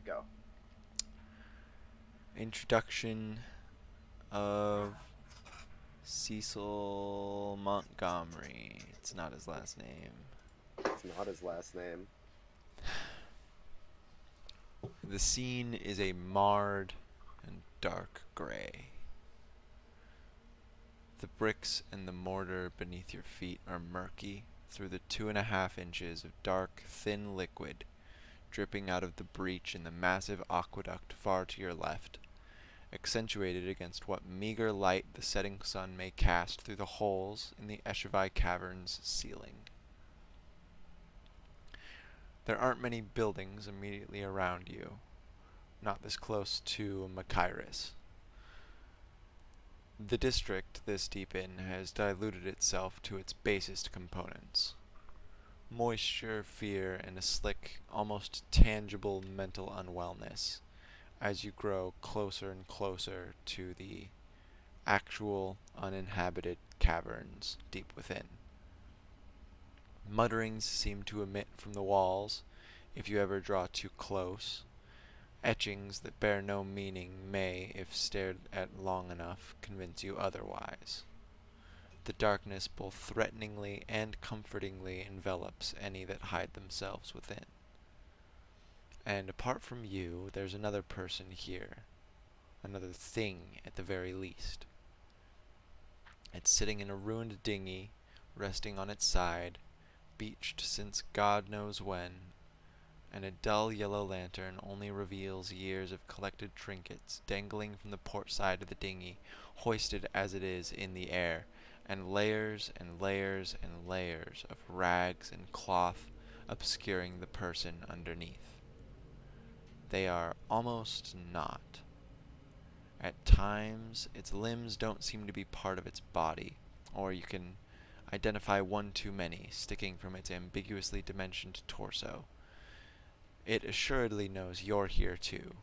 Go. Introduction of Cecil Montgomery. It's not his last name. It's not his last name. The scene is a marred and dark gray. The bricks and the mortar beneath your feet are murky through the 2.5 inches of dark, thin liquid dripping out of the breach in the massive aqueduct far to your left, accentuated against what meager light the setting sun may cast through the holes in the Eshevai Cavern's ceiling. There aren't many buildings immediately around you, not this close to Machiris. The district this deep in has diluted itself to its basest components. Moisture, fear, and a slick, almost tangible mental unwellness as you grow closer and closer to the actual uninhabited caverns deep within. Mutterings seem to emit from the walls if you ever draw too close. Etchings that bear no meaning may, if stared at long enough, convince you otherwise. The darkness both threateningly and comfortingly envelops any that hide themselves within. And apart from you, there's another person here. Another thing, at the very least. It's sitting in a ruined dinghy, resting on its side, beached since God knows when, and a dull yellow lantern only reveals years of collected trinkets dangling from the port side of the dinghy, hoisted as it is in the air, and layers and layers and layers of rags and cloth obscuring the person underneath. They are almost not. At times, its limbs don't seem to be part of its body, or you can identify one too many sticking from its ambiguously dimensioned torso. It assuredly knows you're here too.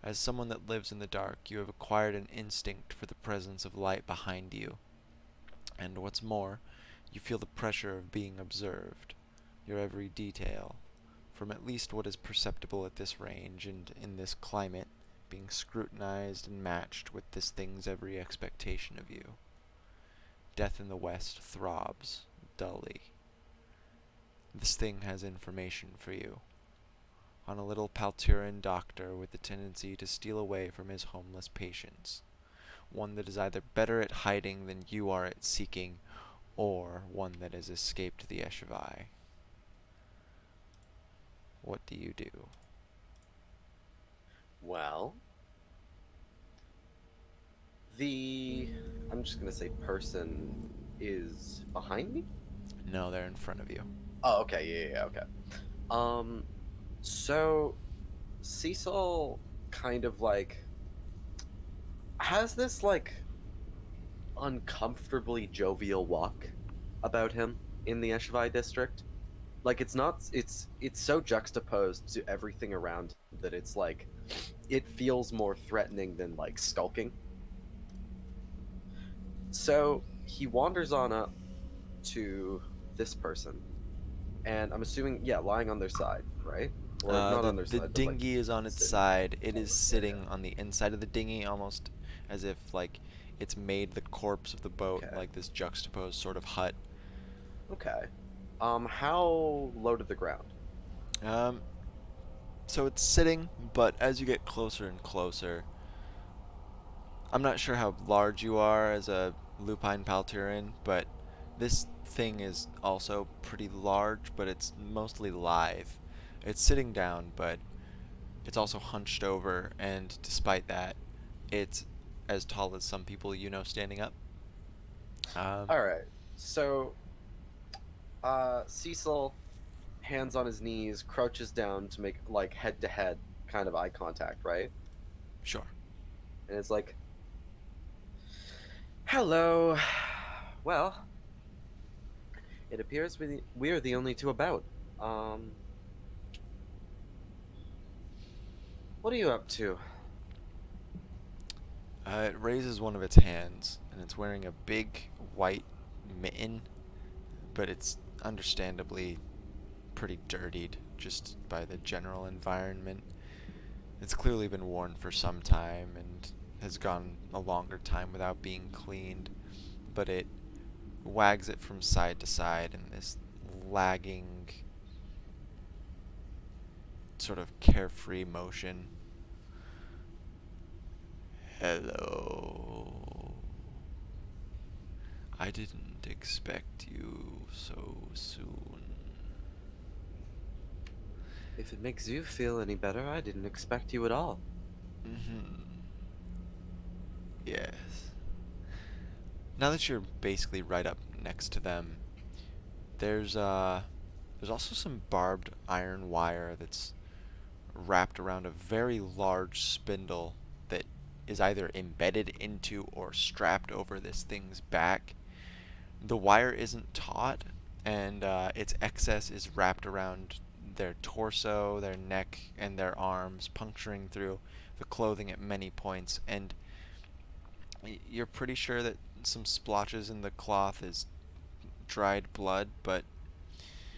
As someone that lives in the dark, you have acquired an instinct for the presence of light behind you. And what's more, you feel the pressure of being observed, your every detail, from at least what is perceptible at this range and in this climate, being scrutinized and matched with this thing's every expectation of you. Death in the West throbs, dully. This thing has information for you. On a little Palturan doctor with the tendency to steal away from his homeless patients. One that is either better at hiding than you are at seeking, or one that has escaped the Eshevai. What do you do? Well, the I'm just gonna say person is behind me. No, they're in front of you. Oh, okay, yeah, okay. Um, so Cecil kind of like has this like uncomfortably jovial walk about him in the Eshvai district. Like it's so juxtaposed to everything around that it's like it feels more threatening than like skulking. So he wanders on up to this person, and I'm assuming, yeah, lying on their side, right? Or not The on their the side, but like dinghy is on its sitting. side. It is Yeah, yeah. sitting on the inside of the dinghy, almost as if like it's made the corpse of the boat Okay, like this juxtaposed sort of hut. okay. How low to the ground? Um, so it's sitting, but as you get closer and closer, I'm not sure how large you are as a lupine palturin, but this thing is also pretty large, but it's mostly lithe. It's sitting down, but it's also hunched over, and despite that, it's as tall as some people you know standing up. Um, All right. So, Cecil, hands on his knees, crouches down to make like head to head kind of eye contact, right? sure. And it's like, "Hello. Well, it appears we are the only two about. Um, what are you up to?" It raises one of its hands, and it's wearing a big white mitten, but it's understandably pretty dirtied just by the general environment. It's clearly been worn for some time and has gone a longer time without being cleaned, but it wags it from side to side in this lagging, sort of carefree motion. Hello. I didn't expect you so soon. If it makes you feel any better, I didn't expect you at all. Hmm. Yes. Now that you're basically right up next to them, there's there's also some barbed iron wire that's wrapped around a very large spindle that is either embedded into or strapped over this thing's back. The wire isn't taut, and its excess is wrapped around their torso, their neck, and their arms, puncturing through the clothing at many points. And you're pretty sure that some splotches in the cloth is dried blood, but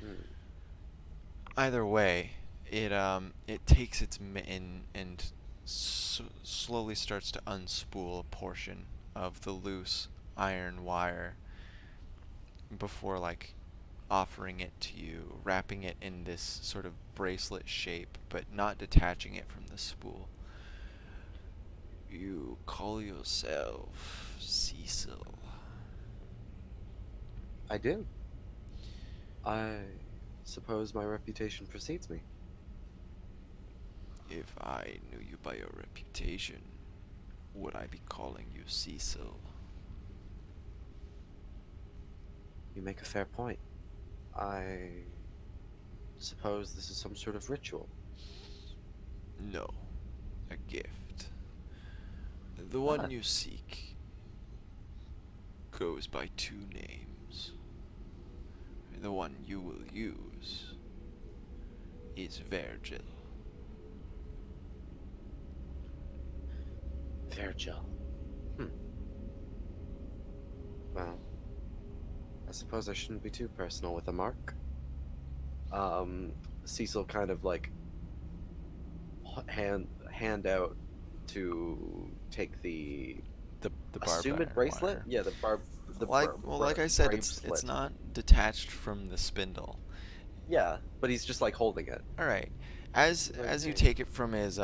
Hmm. either way, it takes its mitten and slowly starts to unspool a portion of the loose iron wire before like offering it to you, wrapping it in this sort of bracelet shape, but not detaching it from the spool. You call yourself Cecil. I do. I suppose my reputation precedes me. If I knew you by your reputation, would I be calling you Cecil? You make a fair point. I suppose this is some sort of ritual. No, a gift. The one Ah, you seek goes by two names. The one you will use is Virgil. Virgil. Hmm. Well, I suppose I shouldn't be too personal with a mark. Um, Cecil kind of like hand out to take the The barbed assumed iron bracelet. wire. Yeah, Like I said, it's bracelet. not detached from the spindle. Yeah, but he's just like holding it. All right. He's like, As you hey, take it from his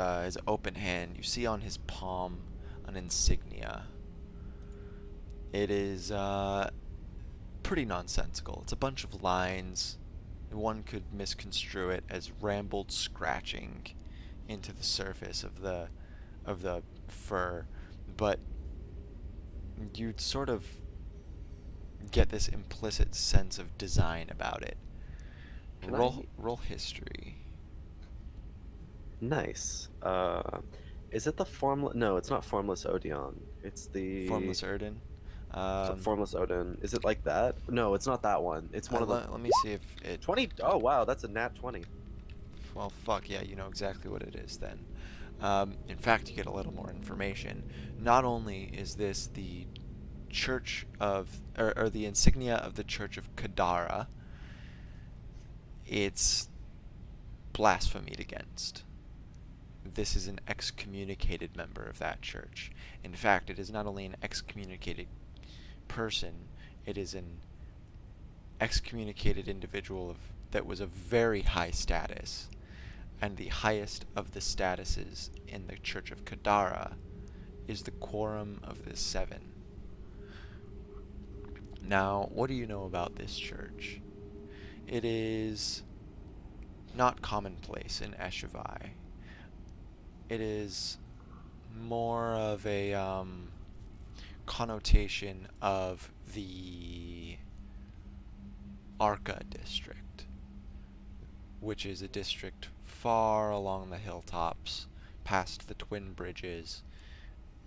open hand, you see on his palm an insignia. It is pretty nonsensical. It's a bunch of lines. One could misconstrue it as rambled scratching into the surface of the fur, but you'd sort of get this implicit sense of design about it. can I? Roll history. Nice. Is it the formless? No, it's not formless Odeon. It's the Formless Erden. Um, formless Odin. Is it like that? No, it's not that one. It's one of the let me see if it. 20. Oh wow, that's a nat 20. Well, fuck yeah, you know exactly what it is then. In fact, you get a little more information. Not only is this the church of, or the insignia of the church of Kadara, it's blasphemed against. This is an excommunicated member of that church. In fact, it is not only an excommunicated person, it is an excommunicated individual that was of very high status, and the highest of the statuses in the Church of Kadara is the Quorum of the Seven. Now, what do you know about this church? It is not commonplace in Eshivai. It is more of a connotation of the Arca district, which is a district far along the hilltops, past the twin bridges,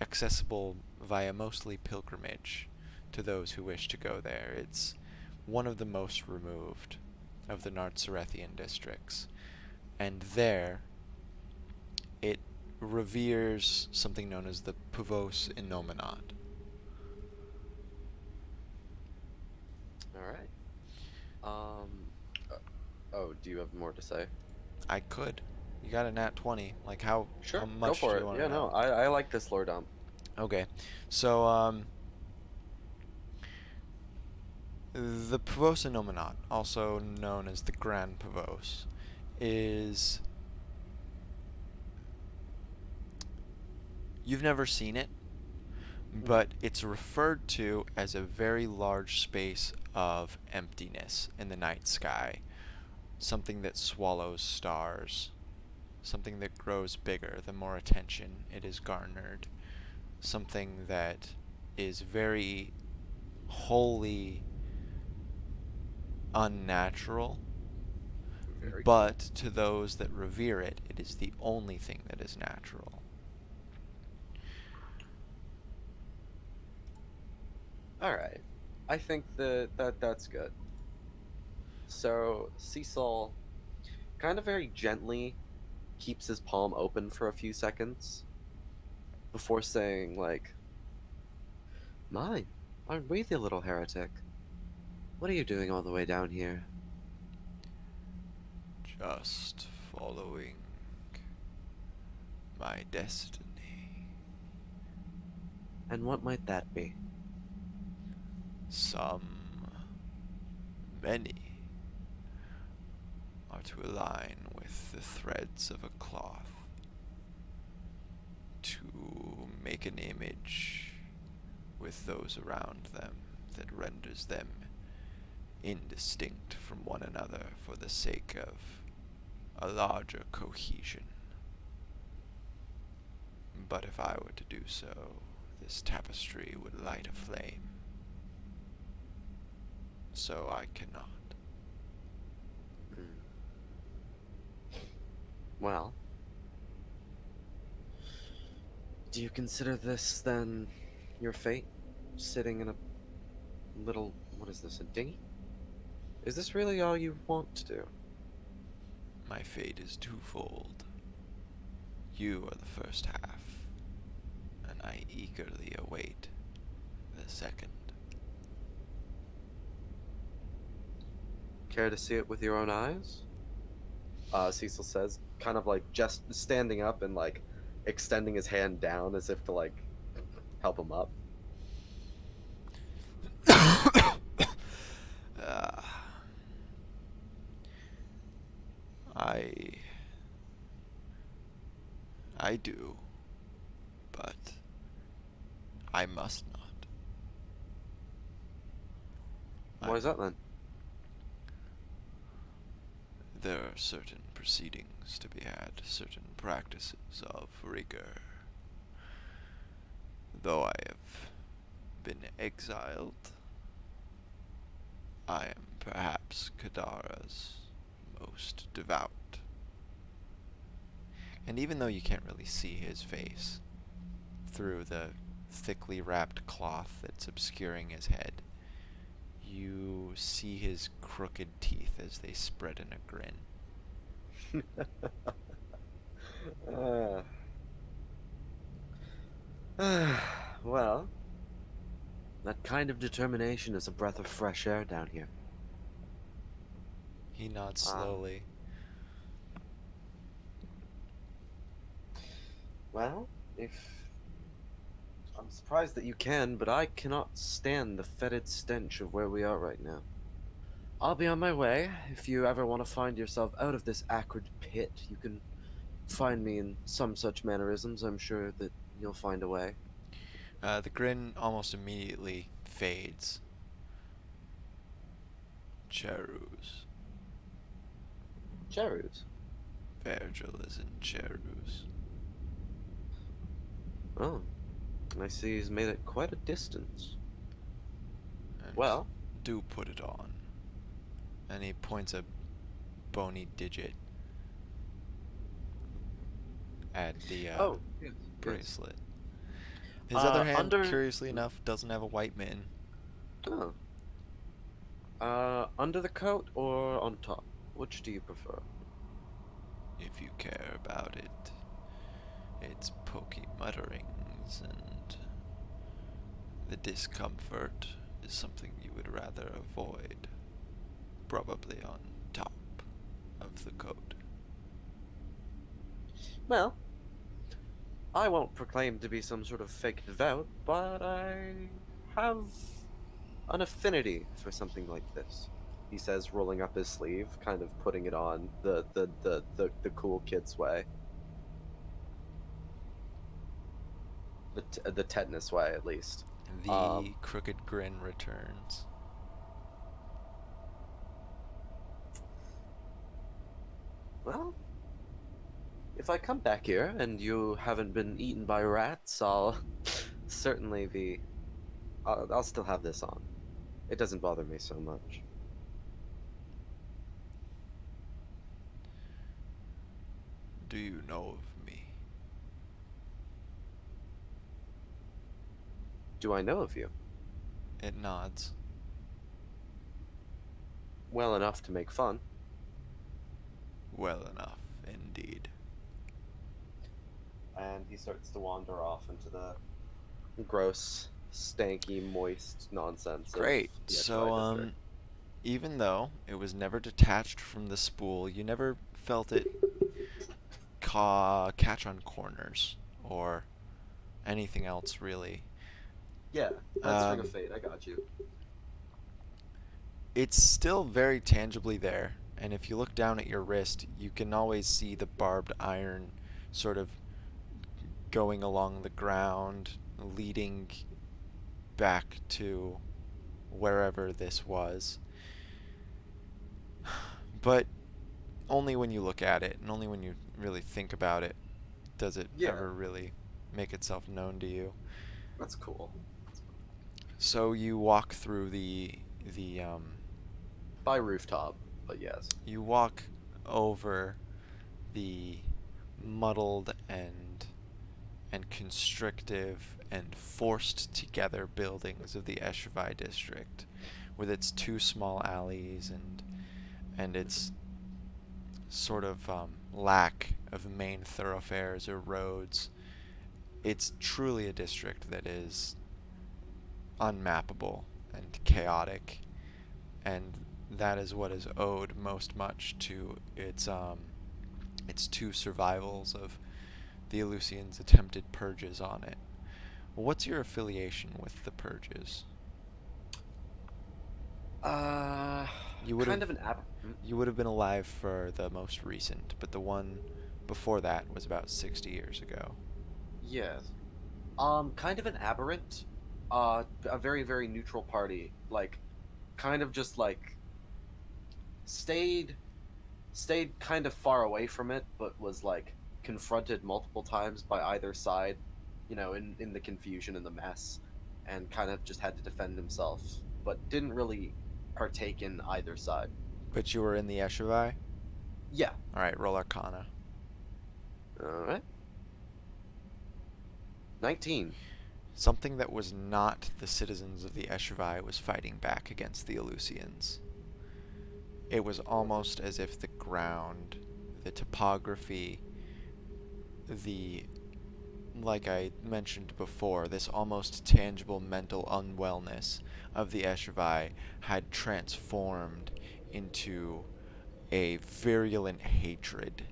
accessible via mostly pilgrimage to those who wish to go there. It's one of the most removed of the Nartzarethian districts, and there it reveres something known as the Puvos Innominat. All right. Um. uh, oh, do you have more to say? I could. You got a nat 20. Like, how Sure, go much do for you it. want to Yeah, no, know? I like this lore dump. Okay. So, the Pavos Nominat, also known as the Grand Pavos, is... You've never seen it, Mhm. but it's referred to as a very large space of emptiness in the night sky. Something that swallows stars. Something that grows bigger the more attention it is garnered. Something that is very wholly unnatural, Very but cool. to those that revere it, it is the only thing that is natural. All right, I think that's good. So Cecil kind of very gently keeps his palm open for a few seconds before saying, like, "Mine, aren't we the little heretic? What are you doing all the way down here? Just following my destiny. And what might that be?" Some, many, are to align with the threads of a cloth, to make an image with those around them that renders them indistinct from one another for the sake of a larger cohesion. But if I were to do so, this tapestry would light a flame. So I cannot. Hmm. Well, do you consider this then your fate? Sitting in a little, what is this, a dinghy? Is this really all you want to do? My fate is twofold. You are the first half, and I eagerly await the second. Care to see it with your own eyes? Cecil says, kind of like just standing up and like extending his hand down as if to like help him up. uh, I I do, but I must not. Why I'm is that then? There are certain proceedings to be had, certain practices of rigor. Though I have been exiled, I am perhaps Kadara's most devout. And even though you can't really see his face through the thickly wrapped cloth that's obscuring his head, you see his crooked teeth as they spread in a grin. uh, well, that kind of determination is a breath of fresh air down here. He nods Um, slowly. well, if I'm surprised that you can, but I cannot stand the fetid stench of where we are right now. I'll be on my way. If you ever want to find yourself out of this acrid pit, you can find me in some such mannerisms. I'm sure that you'll find a way. The grin almost immediately fades. Cherus. Cherries. Virgil is in Cherus. Oh, I see he's made it quite a distance. And Well, do put it on. And he points a bony digit at the oh, yes, yes. bracelet. His other hand, Under, curiously enough, doesn't have a white mitten. oh, under the coat or on top? Which do you prefer? If you care about it, its pokey mutterings and the discomfort is something you would rather avoid. Probably on top of the coat. Well, I won't proclaim to be some sort of fake devout, but I have an affinity for something like this. He says, rolling up his sleeve, kind of putting it on the cool kid's way, the tetanus way at least. The crooked grin returns. Well, if I come back here and you haven't been eaten by rats, I'll certainly be. I'll still have this on. It doesn't bother me so much. Do you know of me? Do I know of you? It nods. Well enough to make fun. Well enough, indeed. And he starts to wander off into the gross, stanky, moist nonsense of Great. the Eshwai So, district. even though it was never detached from the spool, you never felt it catch on corners or anything else really. Yeah, that string of Um, fate, I got you. it's still very tangibly there, and if you look down at your wrist, you can always see the barbed iron sort of going along the ground, leading back to wherever this was. But only when you look at it, and only when you really think about it, does it Yeah, ever really make itself known to you. that's cool. So you walk through the By rooftop, but yes. you walk over the muddled and constrictive and forced together buildings of the Eshvai district, with its two small alleys and its sort of lack of main thoroughfares or roads. It's truly a district that is unmappable and chaotic, and that is what is owed most much to its two survivals of the Eleusinians' attempted purges on it. What's your affiliation with the purges? Uh, You would have kind of an app. you would have been alive for the most recent, but the one before that was about 60 years ago. Yes. Kind of an aberrant. A very, very neutral party. Like, kind of just like stayed stayed kind of far away from it, but was like confronted multiple times by either side, in the confusion and the mess, and kind of just had to defend himself, but didn't really partake in either side. But you were in the Eshvai? Yeah. Alright, roll Arcana. All right. 19. Something that was not the citizens of the Eshvai was fighting back against the Eleusinians. It was almost as if the ground, the topography, the like I mentioned before, this almost tangible mental unwellness of the Eshvai had transformed into a virulent hatred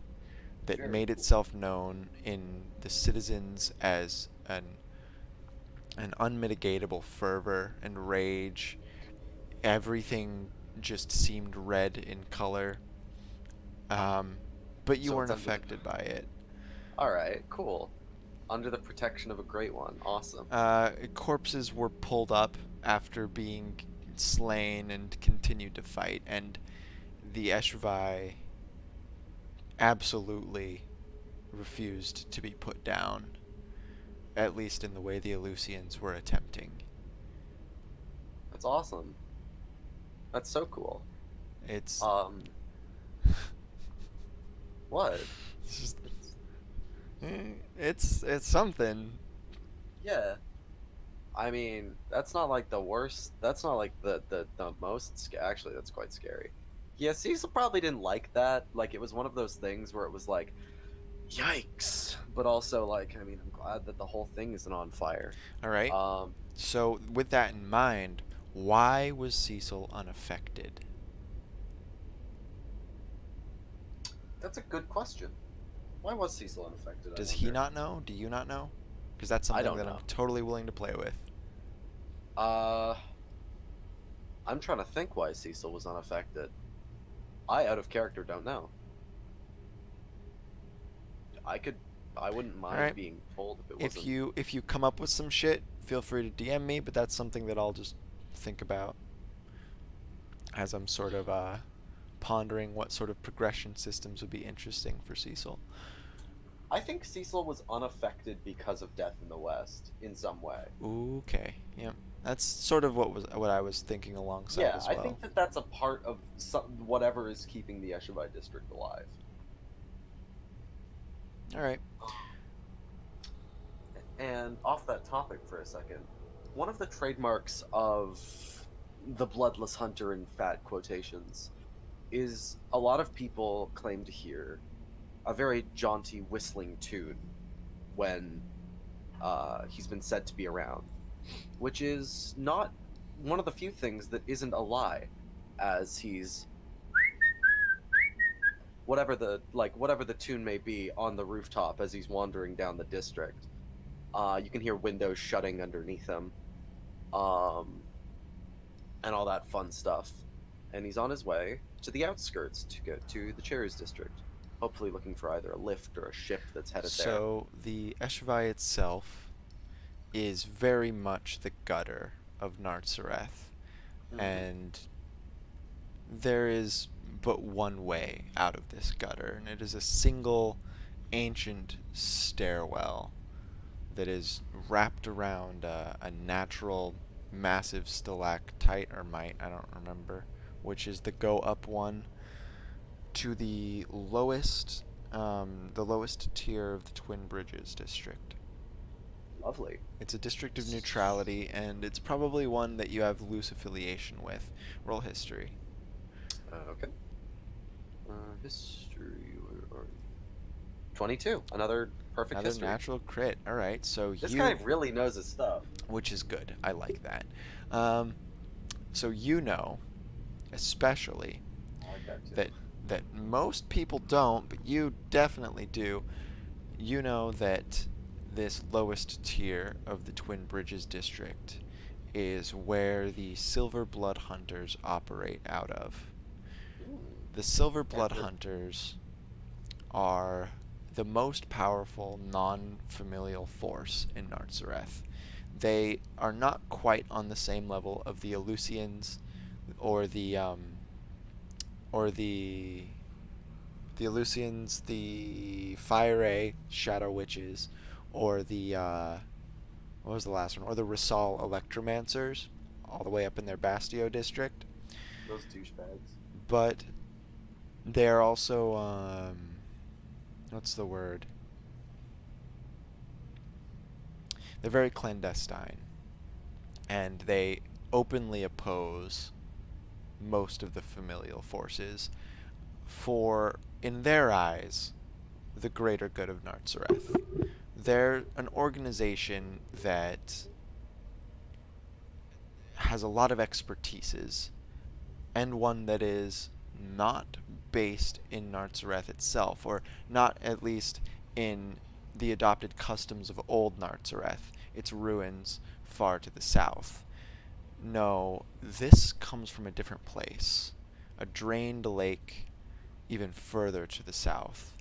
that Very made cool. itself known in the citizens as an unmitigatable fervor and rage. Everything just seemed red in color, um, but you So it's weren't under the. affected by it. All right, cool. Under the protection of a great one. Awesome. Corpses were pulled up after being slain and continued to fight, and the Eshvai absolutely refused to be put down, at least in the way the Eleusinians were attempting. That's awesome. That's so cool. It's Um, what? it's just It's, it's something. yeah. I mean, that's not like the worst. That's not like the most. Actually, that's quite scary. Yeah, Cecil probably didn't like that. Like, it was one of those things where it was like, yikes, but also like, I mean, I'm glad that the whole thing isn't on fire. All right. Um, So with that in mind, why was Cecil unaffected? that's a good question. Why was Cecil unaffected, I Does he wonder? not know? Do you not know? Because that's I something don't that I'm know. totally willing to play with. Uh, I'm trying to think why Cecil was unaffected. I, out of character, don't know. I could, I wouldn't All mind right. being told if it If wasn't. you come up with some shit, feel free to DM me. But that's something that I'll just think about as I'm sort of pondering what sort of progression systems would be interesting for Cecil. I think Cecil was unaffected because of Death in the West in some way. Okay. Yep. That's sort of what I was thinking alongside Yeah, as I well. think that that's a part of whatever is keeping the Eshevite district alive. All right. And off that topic for a second, one of the trademarks of the Bloodless Hunter in fat quotations is a lot of people claim to hear a very jaunty whistling tune when he's been said to be around, which is not one of the few things that isn't a lie, as he's whatever the tune may be on the rooftop as he's wandering down the district. You can hear windows shutting underneath him, um, and all that fun stuff. And he's on his way to the outskirts to go to the Cherries district, hopefully looking for either a lift or a ship that's headed there. So the Eshvai itself is very much the gutter of Nartzareth, Mm-hmm. and there is but one way out of this gutter, and it is a single ancient stairwell that is wrapped around a natural massive stalactite or mite, I don't remember, which is the go up one to the lowest tier of the Twin Bridges district. Lovely. It's a district of neutrality, and it's probably one that you have loose affiliation with. Roll history. Okay. History. Where are you? 22. Another perfect Another history. natural crit. All right, so This guy you, really knows his stuff. which is good. I like that. Um, so you know, especially I like that too. that most people don't, but you definitely do. You know that this lowest tier of the Twin Bridges district is where the Silver Blood Hunters operate out of. Hmm. The Silver And Blood Hunters are the most powerful non-familial force in Nartzareth. They are not quite on the same level of the Eleusians or or the Eleusians, the Fire Shadow Witches, or the what was the last one? Or the Risal Electromancers, all the way up in their Bastio district. those douchebags. But they're also what's the word? They're very clandestine, and they openly oppose most of the familial forces for, in their eyes, the greater good of Nartzareth. They're an organization that has a lot of expertises, and one that is not based in Nartzareth itself, or not at least in the adopted customs of old Nartzareth, its ruins far to the south. No, this comes from a different place. A drained lake even further to the south,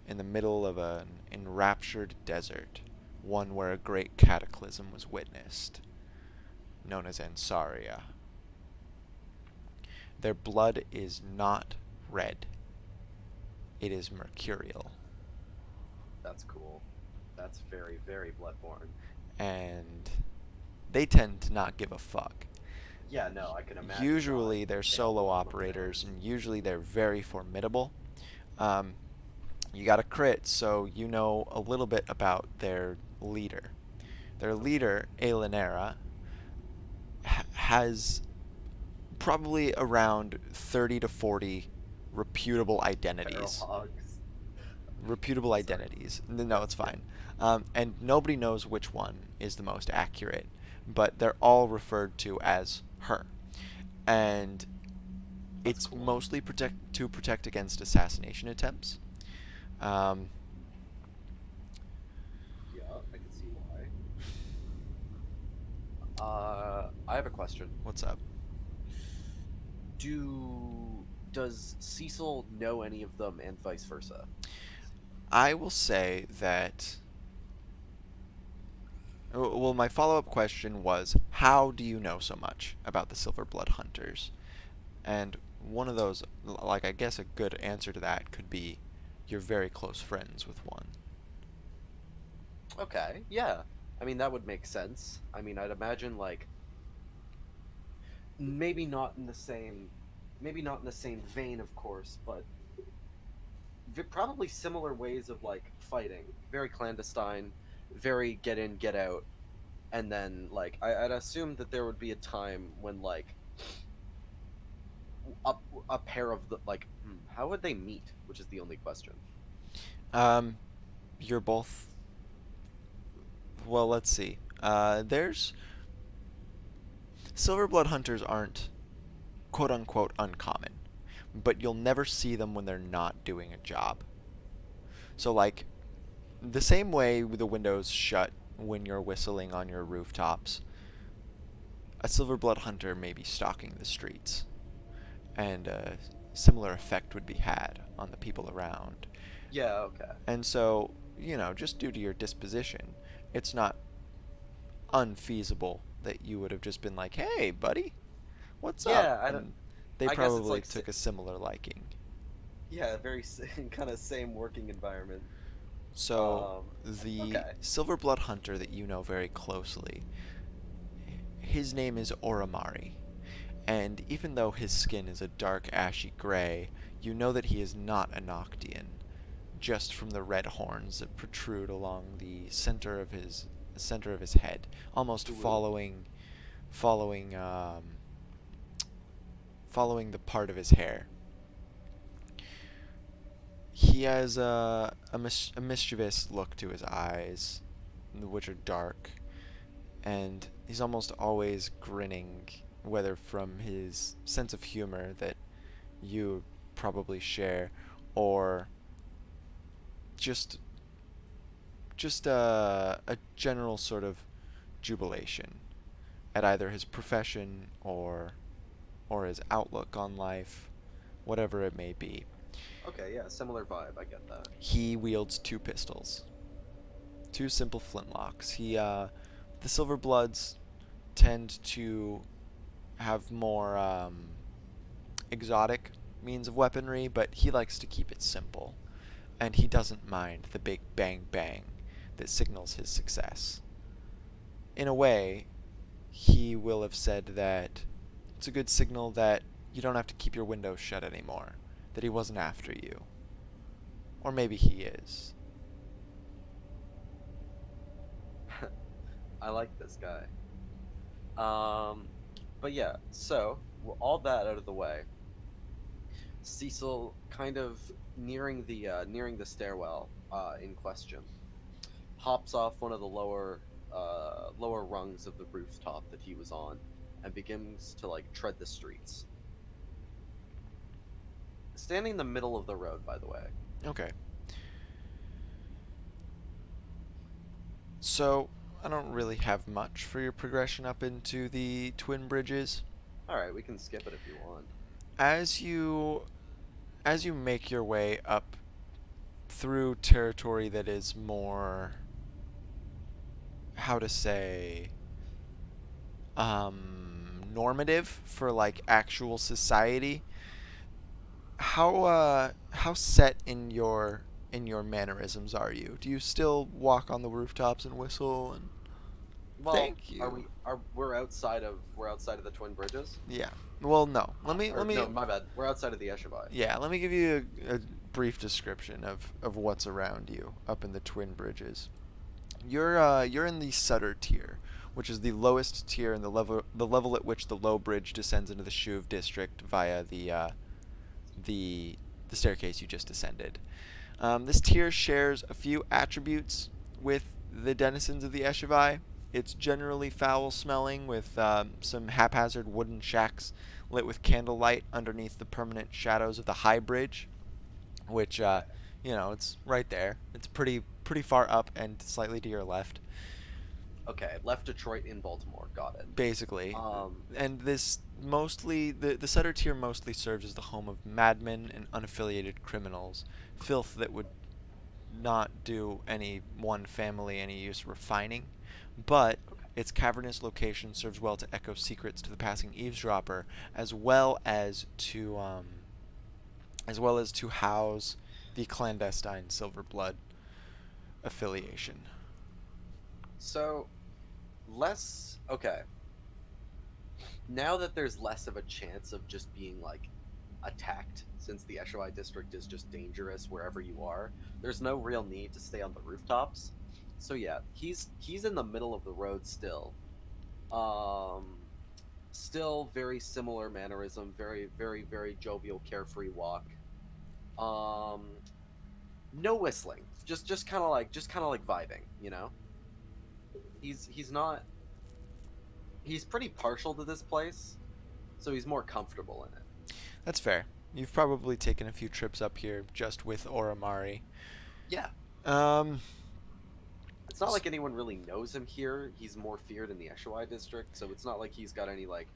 in the middle of an enraptured desert, one where a great cataclysm was witnessed, known as Ansaria. Their blood is not red, it is mercurial. That's cool. That's very, very bloodborne. And they tend to not give a fuck. Yeah, no, I can imagine not. Usually they're They have solo bloodborne operators, fans. and usually they're very formidable. Um, you got a crit, so you know a little bit about their leader. Their Okay. leader, Aelinera, has probably around 30 to 40 reputable Feral identities. hogs. Reputable Sorry. identities. No, it's Yeah. fine. And nobody knows which one is the most accurate, but they're all referred to as her. And That's it's cool. mostly to protect against assassination attempts. Um, I have a question. What's up? Does Cecil know any of them and vice versa? I will say that. Well, my follow up question was, how do you know so much about the Silver Blood Hunters? And one of those, like, I guess a good answer to that could be you're very close friends with one. Okay, yeah. I mean, that would make sense. I mean, I'd imagine like maybe not in the same maybe not in the same vein, of course, but probably similar ways of like fighting. Very clandestine, very get in, get out. And then like I'd assume that there would be a time when like a, a pair of the like how would they meet, which is the only question. Um, you're both. Well, let's see. There's Silver Blood Hunters aren't quote unquote uncommon, but you'll never see them when they're not doing a job. So, like, the same way the windows shut when you're whistling on your rooftops, a Silver Blood Hunter may be stalking the streets, and a similar effect would be had on the people around. Yeah, okay. And so, just due to your disposition, it's not unfeasible that you would have just been like, "Hey, buddy, what's up?" Yeah, I don't And they I guess it's probably like took a similar liking. yeah, very kind of same working environment. So, the Okay. Silver Blood Hunter that you know very closely, his name is Oramari. And even though his skin is a dark ashy gray, you know that he is not a Noctian, just from the red horns that protrude along the center of his head, almost Ooh. following following the part of his hair. He has a mischievous look to his eyes, which are dark, and he's almost always grinning, whether from his sense of humor that you probably share, or just a general sort of jubilation at either his profession or his outlook on life, whatever it may be. Okay, yeah, similar vibe. I get that. He wields two pistols, two simple flintlocks. The Silver Bloods tend to have more exotic means of weaponry, but he likes to keep it simple, and he doesn't mind the big bang bang that signals his success. In a way, he will have said that it's a good signal that you don't have to keep your windows shut anymore, that he wasn't after you. Or maybe he is. I like this guy. Um, but yeah, so all that out of the way, Cecil kind of nearing the stairwell in question, hops off one of the lower rungs of the rooftop that he was on, and begins to like tread the streets, standing in the middle of the road. By the way, Okay. So, I don't really have much for your progression up into the Twin Bridges. all right, we can skip it if you want. As you as you make your way up through territory that is more, how to say, normative for like actual society, how set in your mannerisms are you? Do you still walk on the rooftops and whistle and Well, thank you? we're outside of the Twin Bridges? Yeah. Well, no. Or no, my bad. We're outside of the Eshivai. Yeah, let me give you a brief description of what's around you up in the Twin Bridges. You're in the Sutter tier, which is the lowest tier and the level at which the low bridge descends into the Shuv district via the the staircase you just descended. This tier shares a few attributes with the denizens of the Eshivai. It's generally foul smelling, with some haphazard wooden shacks lit with candlelight underneath the permanent shadows of the high bridge, which Okay. it's right there. It's pretty far up and slightly to your left. Okay, left Detroit in Baltimore. Got it. basically. Um, And this mostly, the Sutter tier mostly serves as the home of madmen and unaffiliated criminals, filth that would not do any one family any use refining, but okay. its cavernous location serves well to echo secrets to the passing eavesdropper, as well as to house the clandestine Silver Blood affiliation. So less. Okay, now that there's less of a chance of just being like attacked, since the Eshawai district is just dangerous wherever you are, there's no real need to stay on the rooftops. So yeah, he's in the middle of the road still. Um, Still very similar mannerism, very very very jovial, carefree walk. Um, no whistling, just kind of like vibing. He's not he's pretty partial to this place, so he's more comfortable in it. That's fair. You've probably taken a few trips up here just with Oramari. Yeah, Um, it's not like anyone really knows him here. He's more feared in the Eshawai district, so it's not like he's got any like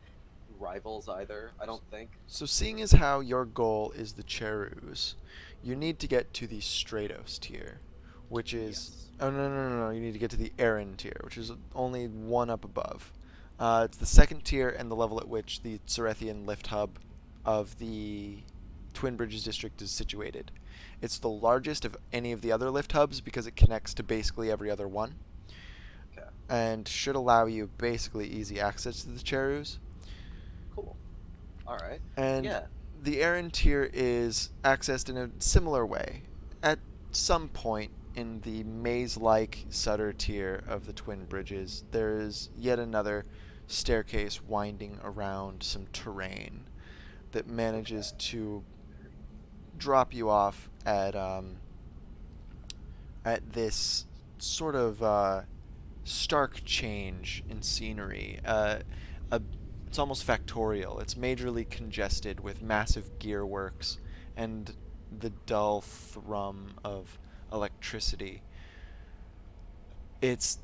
rivals either. I don't think. So, seeing as how your goal is the Cherus, you need to get to the Stratos tier, which is. Yes. Oh, no, no, no, no. You need to get to the Aaron tier, which is only one up above. It's the second tier and the level at which the Cerethian lift hub of the Twin Bridges district is situated. It's the largest of any of the other lift hubs because it connects to basically every other one Okay. and should allow you basically easy access to the Cherus. Cool. All right. And Yeah. the Aaron tier is accessed in a similar way. At some point in the maze-like Sutter tier of the Twin Bridges, there is yet another staircase winding around some terrain that manages Okay. to drop you off at this sort of stark change in scenery. A, it's almost factorial. It's majorly congested with massive gearworks and the dull thrum of electricity. It's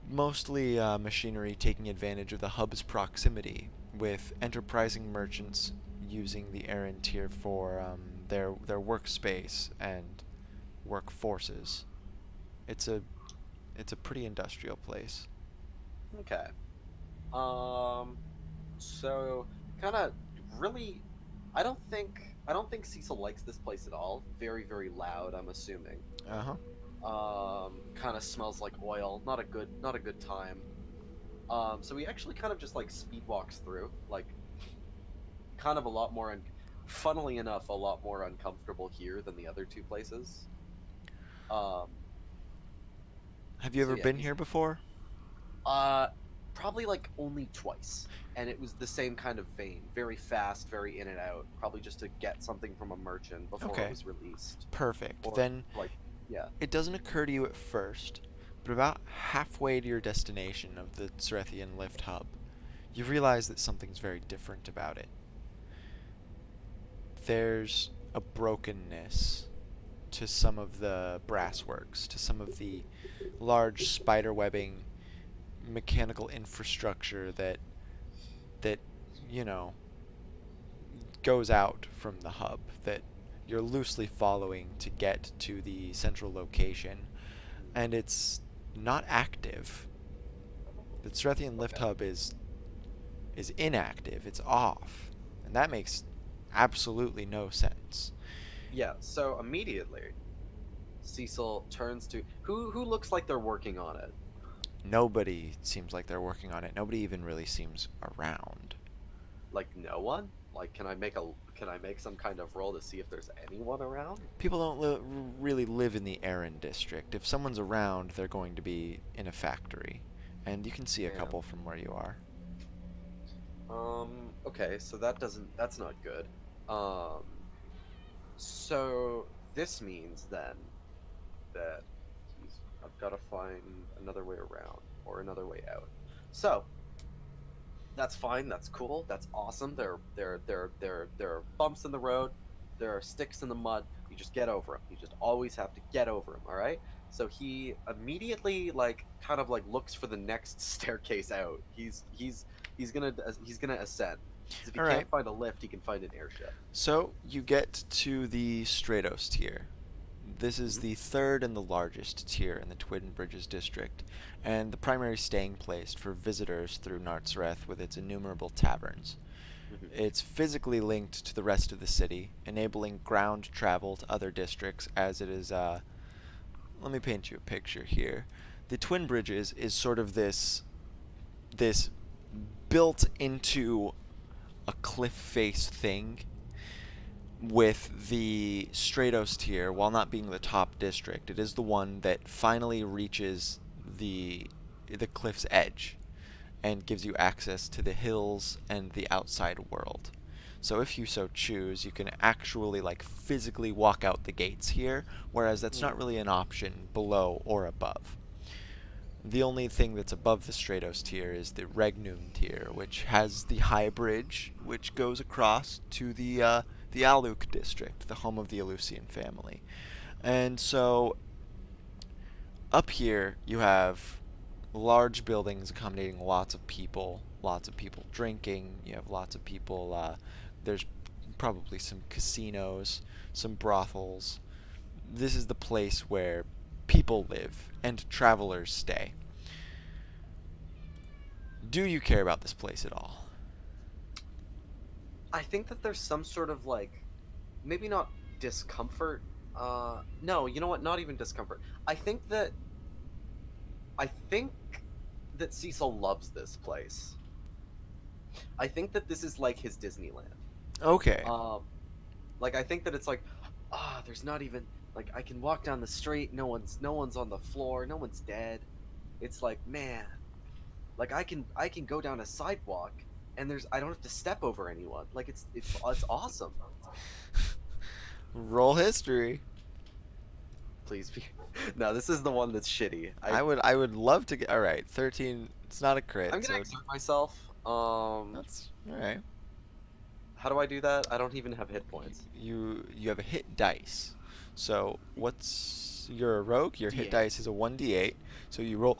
mostly machinery taking advantage of the hub's proximity, with enterprising merchants using the Aaron tier for their workspace and workforces. It's a it's a pretty industrial place. Okay. Um. So kind of really, I don't think Cecil likes this place at all. Very very loud. I'm assuming. Uh huh. Kind of smells like oil. Not a good time. So he actually kind of just like speed walks through, like kind of a lot more, funnily enough, a lot more uncomfortable here than the other two places. Um, Have you so ever yeah, been he's here before? uh probably like only twice, and it was the same kind of vein, very fast, very in and out, probably just to get something from a merchant before it Okay, was released, perfect. or Then like yeah, it doesn't occur to you at first, but about halfway to your destination of the Cerethian lift hub, you realize that something's very different about it. There's a brokenness to some of the brassworks, to some of the large spiderwebbing mechanical infrastructure that you know goes out from the hub that you're loosely following to get to the central location, and it's not active. The Cerethian lift okay, hub is inactive. It's off, and that makes absolutely no sense. yeah. So immediately Cecil turns to who looks like they're working on it. Nobody seems like they're working on it. Nobody even really seems around. Like no one. Like can I make some kind of roll to see if there's anyone around? People don't really live in the Aaron district. If someone's around, they're going to be in a factory, and you can see a Damn. couple from where you are. Okay, so that's not good. Um, so this means then that I've got to find another way around or another way out. So that's fine. That's cool. That's awesome. There are bumps in the road. There are sticks in the mud. You just get over them. You just always have to get over them. All right. So he immediately like kind of like looks for the next staircase out. He's gonna ascend. Because if he All right. can't find a lift, he can find an airship. So you get to the Stratos tier. This is Hmm. the third and the largest tier in the Twin Bridges district, and the primary staying place for visitors through Nartzreth with its innumerable taverns. Hmm. It's physically linked to the rest of the city, enabling ground travel to other districts as it is. Let me paint you a picture here. The Twin Bridges is sort of this built into a cliff face thing with the Stratos tier, while not being the top district, it is the one that finally reaches the cliff's edge and gives you access to the hills and the outside world. So if you so choose, you can actually like physically walk out the gates here, whereas that's not really an option below or above. The only thing that's above the Stratos tier is the Regnum tier, which has the high bridge, which goes across to the Aluk district, the home of the Eleusinian family. And so up here you have large buildings accommodating lots of people drinking. You have lots of people. There's probably some casinos, some brothels. This is the place where people live and travelers stay. Do you care about this place at all? I think that there's some sort of like maybe not discomfort. No, you know what? Not even discomfort. I think that I think that Cecil loves this place. I think that this is like his Disneyland. Okay. Um, like I think that it's like, there's not even like I can walk down the street, no one's on the floor, no one's dead. It's like, man, like I can go down a sidewalk and I don't have to step over anyone. Like it's awesome. Roll history. Please be. No, this is the one that's shitty. I would love to get. All right, 13. It's not a crit, I'm gonna so exert myself. that's all right. How do I do that? I don't even have hit points. You have a hit dice. So what's you're a rogue? Your hit D8. dice is a 1d8. So you roll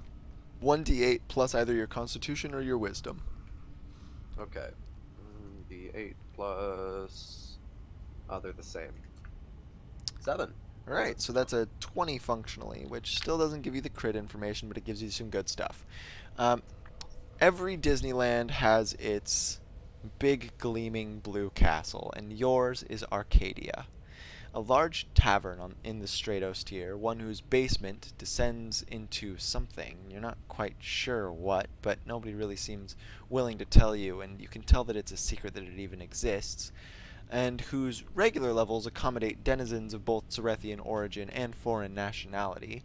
1d8 plus either your Constitution or your Wisdom. Okay. D8 plus. Oh, they're the same. 7. All Awesome. right, so that's a 20 functionally, which still doesn't give you the crit information, but it gives you some good stuff. Um, every Disneyland has its big gleaming blue castle, and yours is Arcadia. A large tavern in the Stratos tier, one whose basement descends into something. You're not quite sure what, but nobody really seems willing to tell you, and you can tell that it's a secret that it even exists, and whose regular levels accommodate denizens of both Cerethian origin and foreign nationality.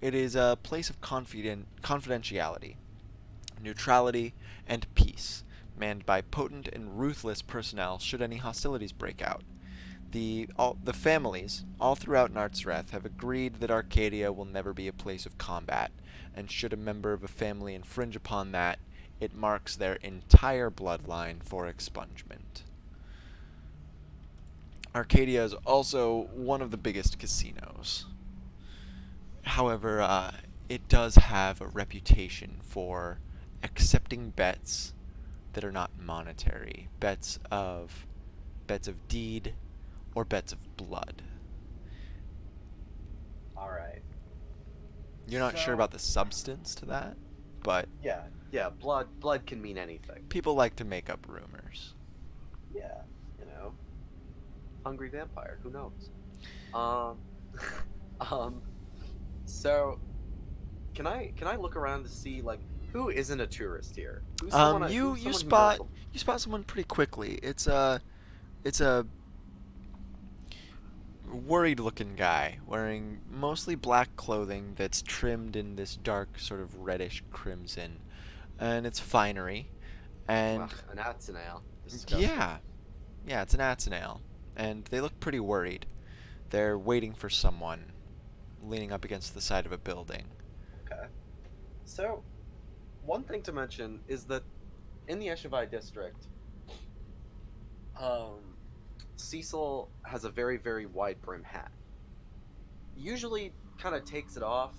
It is a place of confidentiality, neutrality, and peace, manned by potent and ruthless personnel should any hostilities break out. The families all throughout Nartzreth have agreed that Arcadia will never be a place of combat, and should a member of a family infringe upon that, it marks their entire bloodline for expungement. Arcadia is also one of the biggest casinos. However, it does have a reputation for accepting bets that are not monetary, bets of deed or bets of blood. All right. You're not sure So about the substance to that, but yeah, yeah. Blood can mean anything. people like to make up rumors. Yeah, you know, hungry vampire. Who knows? Um, um. So can I look around to see like who isn't a tourist here? You Who's you someone who spot knows them? you spot someone pretty quickly. It's a worried looking guy wearing mostly black clothing that's trimmed in this dark sort of reddish crimson, and it's finery, and Ugh, an Atzenale. Disgusting. yeah, yeah, it's an Atzenale, and they look pretty worried. They're waiting for someone, leaning up against the side of a building. Okay. So one thing to mention is that in the Eshevai district, Cecil has a very, very wide brim hat. Usually, kind of takes it off.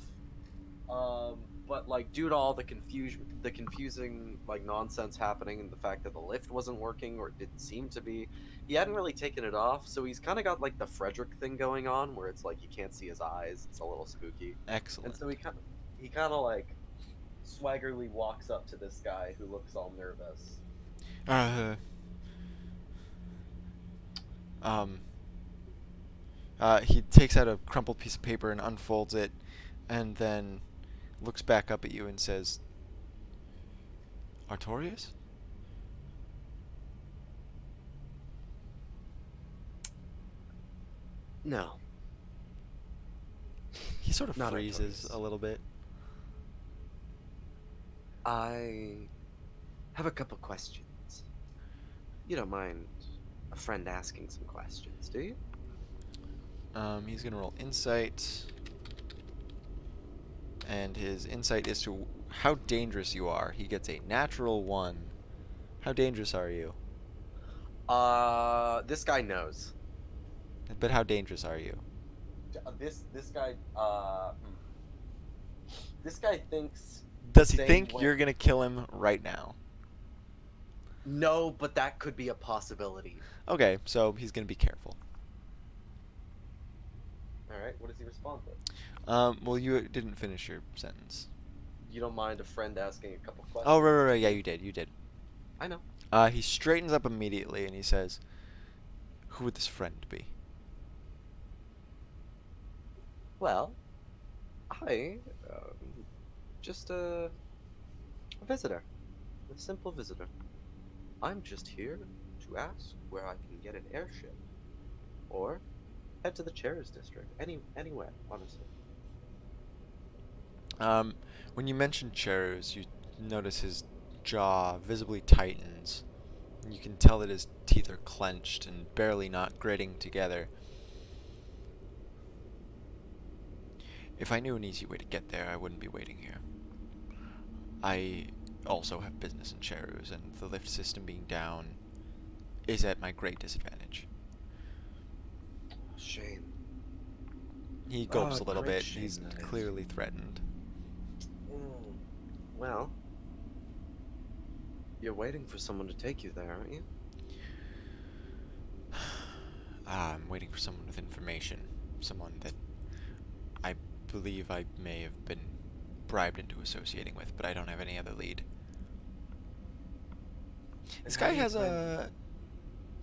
But like due to all the confusing like nonsense happening, and the fact that the lift wasn't working or it didn't seem to be, he hadn't really taken it off. So he's kind of got like the Frederick thing going on, where it's like you can't see his eyes. It's a little spooky, and Excellent. so he kind of like swaggerly walks up to this guy who looks all nervous. Uh, um, he takes out a crumpled piece of paper and unfolds it, and then looks back up at you and says, "Artorias?" No, He sort of not freezes a Artorias. little bit. I have a couple questions. You don't mind a friend asking some questions, do you? He's gonna roll insight, and his insight is to how dangerous you are. He gets a natural 1. How dangerous are you? This guy knows. But how dangerous are you? This guy thinks Does he saying think what? you're gonna kill him right now? No, but that could be a possibility. Okay, so he's gonna be careful. All right, what does he respond with? Well, you didn't finish your sentence. You don't mind a friend asking a couple Oh, right, questions, right, do right. Yeah, you? you did. You did. I know. He straightens up immediately and he says, "Who would this friend be?" Well, I just a visitor, a simple visitor. I'm just here to ask where I can get an airship, or head to the Chairs District. Anywhere, honestly. Um, when you mention Cherus, you notice his jaw visibly tightens. You can tell that his teeth are clenched and barely not gritting together. If I knew an easy way to get there, I wouldn't be waiting here. I also have business in Cherus, and the lift system being down is at my great disadvantage. Shame. He Ah, gulps a little great bit. shame He's that is. clearly threatened. Mm. Well, you're waiting for someone to take you there, aren't you? I'm waiting for someone with information. Someone that I believe I may have been bribed into associating with, but I don't have any other lead. And This how guy do you has plan? a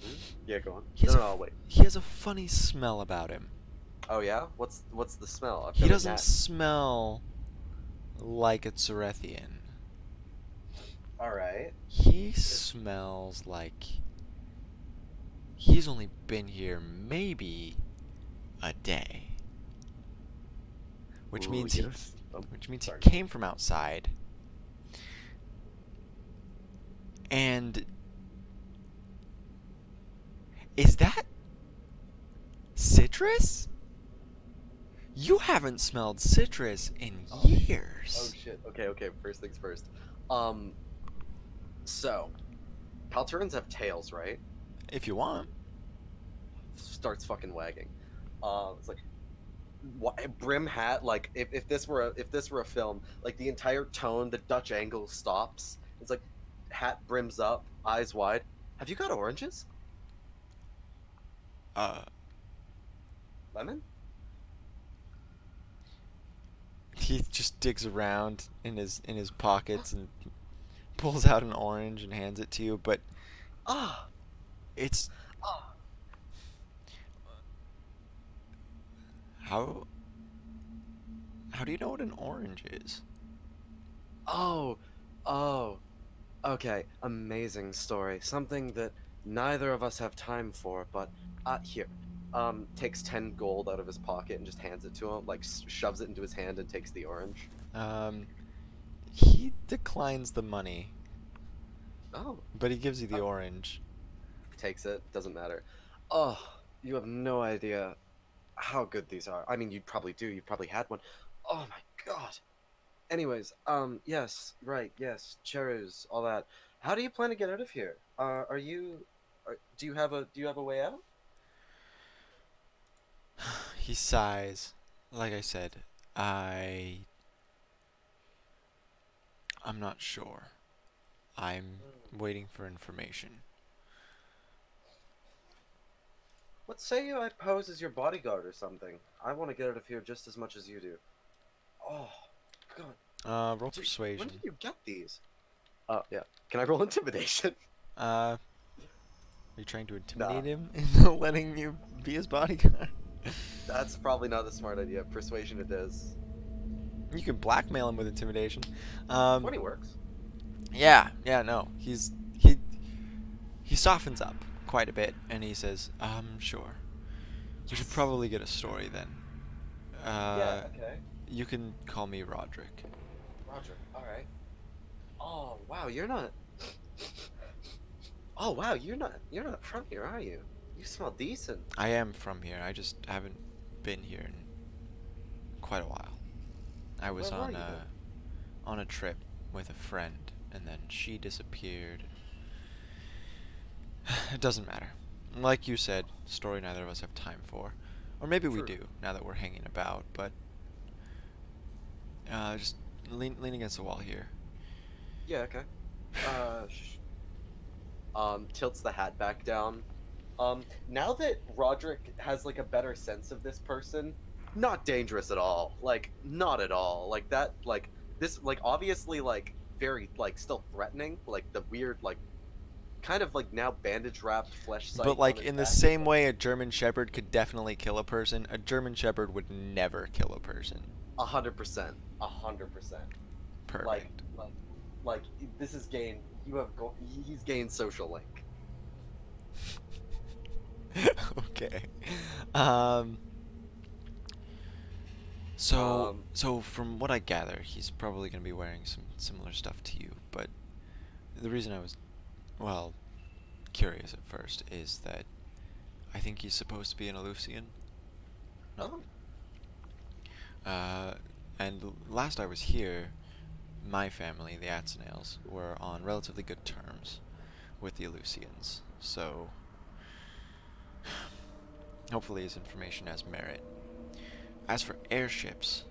Hmm? Yeah, go on. he No, has no, a no, I'll wait. he has a funny smell about him. Oh yeah? What's the smell? I've He got a doesn't gnat. smell like a Cerethian. All right. He smells like he's only been here maybe a day, which Ooh, means he yes. which means he Sorry, go on. came from outside. And is that citrus? You haven't smelled citrus in Oh shit. Oh years. shit. Okay, okay. First things first. Um. So, Palturans have tails, right? If you want. Starts fucking wagging. It's like brim hat. Like if this were a film, like the entire tone, the Dutch angle stops. It's like hat brims up, eyes wide. Have you got oranges? Uh, Lemon? he just digs around in his pockets and pulls out an orange and hands it to you, but Ah, it's ah. how how do you know what an orange is? Oh, oh. Okay, amazing story. Something that neither of us have time for, but here. Takes 10 gold out of his pocket and just hands it to him, like shoves it into his hand and takes the orange. Um, he declines the money, Oh, but he gives you the oh, orange. takes it, doesn't matter. Oh, you have no idea how good these are. I mean, you probably do. You probably had one. Oh my god. Anyways, yes, right, yes, cherries, all that. How do you plan to get out of here? Do you have a way out? He sighs. like I said, I I'm not sure. I'm Hmm. waiting for information. Let's say I pose as your bodyguard or something. I want to get out of here just as much as you do. Oh, God. Roll When did persuasion. you get these? Oh, yeah. Can I roll intimidation? Are you trying to Nah, intimidate him into letting you be his bodyguard? that's probably not a smart idea. Persuasion it is. You can blackmail him with intimidation. Um, 20 works. yeah, no. He softens up quite a bit, and he says, sure. We should Yes. probably get a story then. Yeah, Uh, okay. you can call me Roderick. Roger. All right. Oh, wow, you're not. Oh, wow, you're not from here, are you? You smell decent. I am from here. I just haven't been here in quite a while. I was Where were you then? on a trip with a friend, and then she disappeared. It doesn't matter. Like you said, story neither of us have time for. Or maybe we True. do, now that we're hanging about, but just lean against the wall here. Yeah, okay. Tilts the hat back down. Now that Roderick has like a better sense of this person, not dangerous at all. Like, not at all. Like that, like this, like obviously, like very, like still threatening. Like the weird, like kind of like now bandage wrapped flesh But site on like his in the back is same like way a German Shepherd could definitely kill a person, a German Shepherd would never kill a person. 100%, 100%. Like, Perfect. like, like this is gained. He's gained social link. Okay. Um so Um, so from what I gather, he's probably going to be wearing some similar stuff to you, but the reason I was well curious at first is that I think he's supposed to be an Eleusinian. No. oh, Uh, and last I was here, my family, the Atzenales, were on relatively good terms with the Eleusinians. So hopefully his information has merit. As for airships,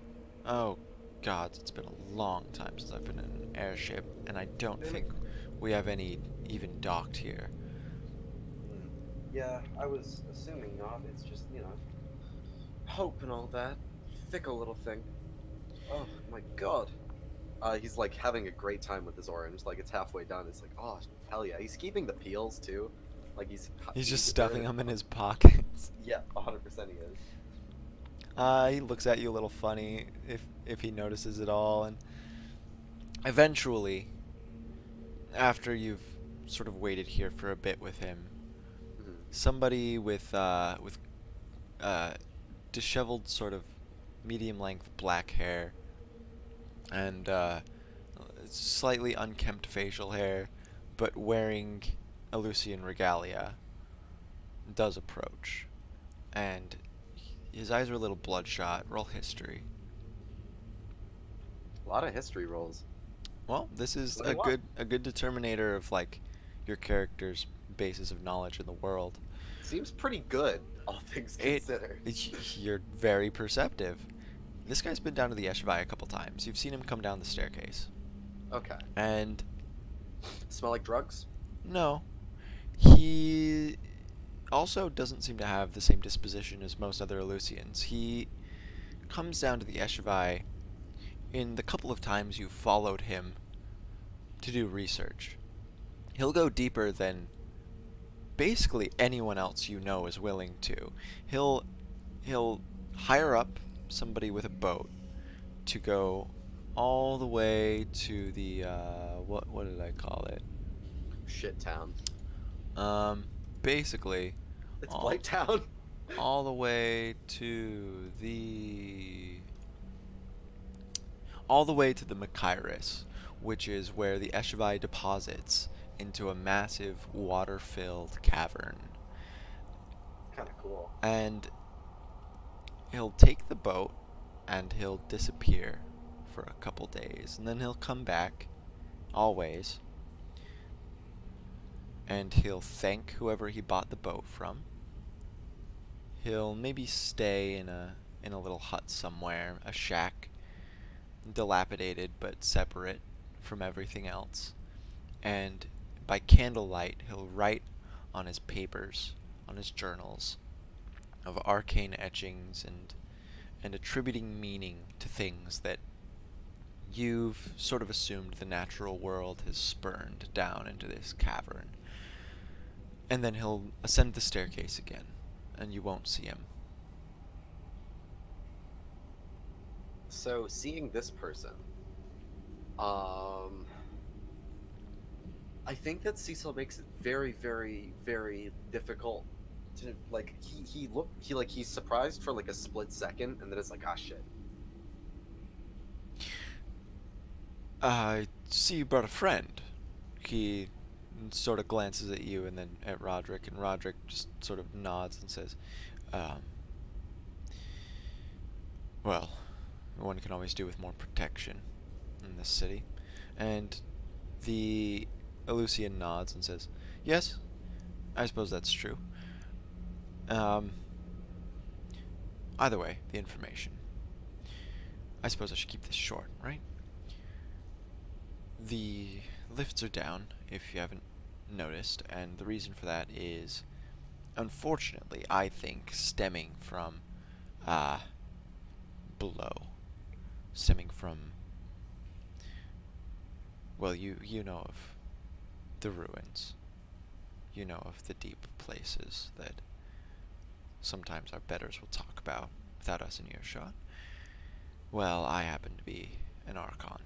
oh gods, it's been a long time since I've been in an airship, and I don't damn it. think we have any even docked here. Hmm. Yeah, I was assuming not. It's just, hope and all that. Fickle little thing. Oh my god. He's like having a great time with his orange. Like it's halfway done. It's like, oh hell yeah. He's keeping the peels too. Like He's just they're in stuffing his them in mouth. his pockets. Yeah, 100% he is. He looks at you a little funny if he notices it all, and eventually, after you've sort of waited here for a bit with him, Mhm. somebody with uh, disheveled sort of medium length black hair and slightly unkempt facial hair, but wearing Eleusinian regalia, does approach, and his eyes are a little bloodshot. Roll history. A lot of history rolls. Well, this is 21. a good determinator of like your character's basis of knowledge in the world. Seems pretty good, all things It, considered. you're very perceptive. This guy's been down to the Eshvai a couple times. You've seen him come down the staircase. Okay. And Smell like drugs? no, he also doesn't seem to have the same disposition as most other Eleusinians. He comes down to the Eshvai in the couple of times you followed him to do research. He'll go deeper than basically anyone else you know is willing to. He'll he'll hire up somebody with a boat to go all the way to the what did I call it? Shit town. Um, basically, It's all Blight Town. all the way to the Machiris, which is where the Eshvai deposits into a massive water-filled cavern. Kind of cool. And he'll take the boat and he'll disappear for a couple days, and then he'll come back, always, and he'll thank whoever he bought the boat from. He'll maybe stay in in a little hut somewhere, a shack, dilapidated but separate from everything else. And by candlelight, he'll write on his papers, on his journals, of arcane etchings and attributing meaning to things that you've sort of assumed the natural world has spurned down into this cavern. And then he'll ascend the staircase again, and you won't see him. So seeing this person, um, I think that Cecil makes it very, very, very difficult to like. He's surprised for like a split second, and then it's like, ah, shit. I see you brought a friend. He sort of glances at you and then at Roderick, and Roderick just sort of nods and says, um, well, one can always do with more protection in this city. And the Eleusian nods and says, yes, I suppose that's true. Um, Either way, the information. I suppose I should keep this short, right? The lifts are down, if you haven't noticed, and the reason for that is, unfortunately, I think, stemming from, below. Stemming from, well, you know of the ruins. You know of the deep places that sometimes our betters will talk about without us in earshot. Well, I happen to be an Archon,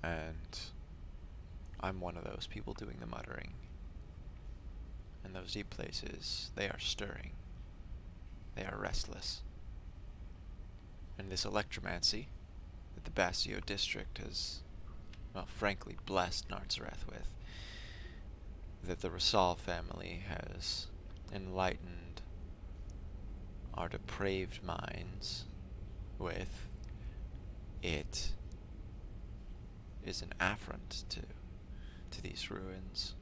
and I'm one of those people doing the muttering. And those deep places, they are stirring. They are restless. And this electromancy that the Bastio district has, well, frankly, blessed Narzareth with, that the Rasal family has enlightened our depraved minds with, it is an affront to these ruins.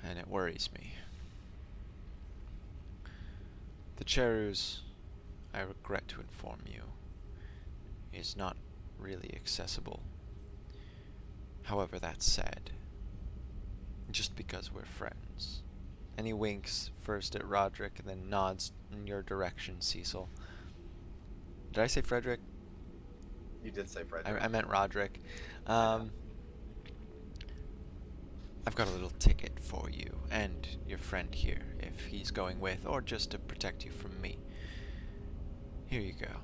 And it worries me. The Cherus, I regret to inform you, is not really accessible. However, that said, just because we're friends. And he winks first at Roderick and then nods in your direction, Cecil. Did I say Frederick? You did say Frederick. I meant Roderick. I know. I've got a little ticket for you and your friend here, if he's going with, or just to protect you from me. Here you go.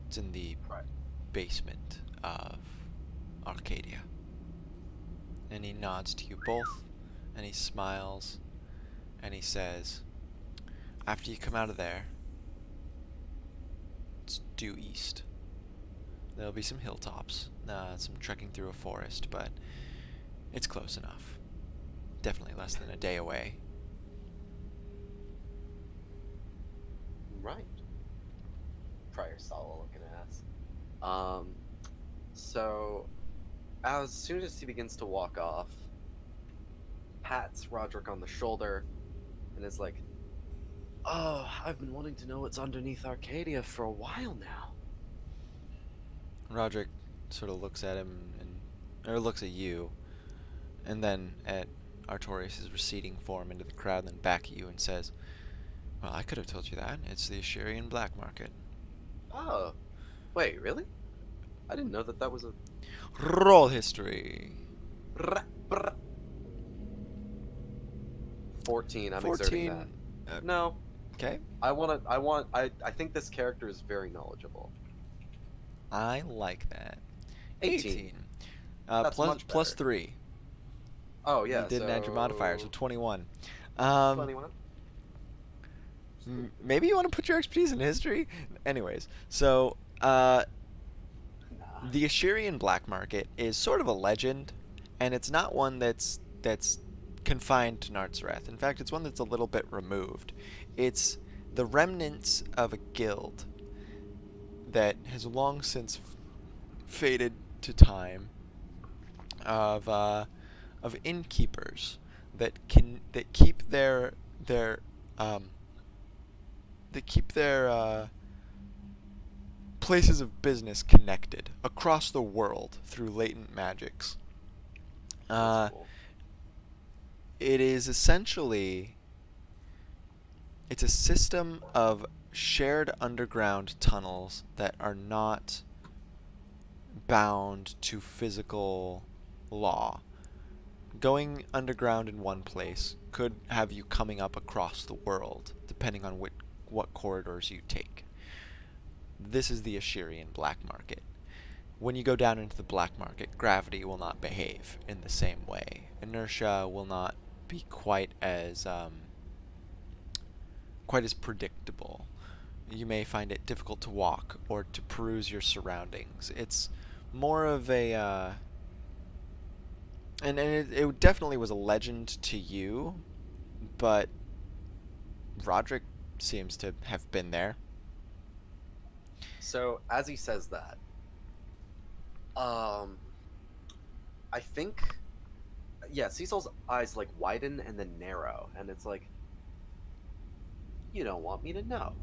It's in the Right. basement of Arcadia. And he nods to you both, and he smiles, and he says, after you come out of there, it's due east. There'll be some hilltops, some trekking through a forest, but it's close enough. Definitely less than a day away. Right. Prior Saul looking ass. Um, so as soon as he begins to walk off, pats Roderick on the shoulder and is like, "Oh, I've been wanting to know what's underneath Arcadia for a while now." Roderick sort of looks at him, or looks at you, and then at Artorias' receding form into the crowd, and then back at you and says, well, I could have told you that. It's the Asherian black market. Oh, wait, really? I didn't know that that was a Roll history. brr, brr. 14. I'm exerting 14. that. No, Okay. I think this character is very knowledgeable. I like that. 18. 18. That's much Plus better. 3. Oh You yeah, didn't add your modifier, so so 21. 21. Maybe you want to put your expertise in history? Anyways, so, Nah. the Asherian black market is sort of a legend, and it's not one that's confined to Narzareth. In fact, it's one that's a little bit removed. It's the remnants of a guild that has long since faded to time, of innkeepers that keep their their places of business connected across the world through latent magics. That's Uh, cool. it is essentially it's a system of shared underground tunnels that are not bound to physical law. Going underground in one place could have you coming up across the world, depending on what corridors you take. This is the Ashirian black market. When you go down into the black market, gravity will not behave in the same way. Inertia will not be quite as predictable. You may find it difficult to walk or to peruse your surroundings. It's more of a it definitely was a legend to you, but Roderick seems to have been there. So as he says that, um, I think yeah, Cecil's eyes like widen and then narrow, and it's like, you don't want me to know.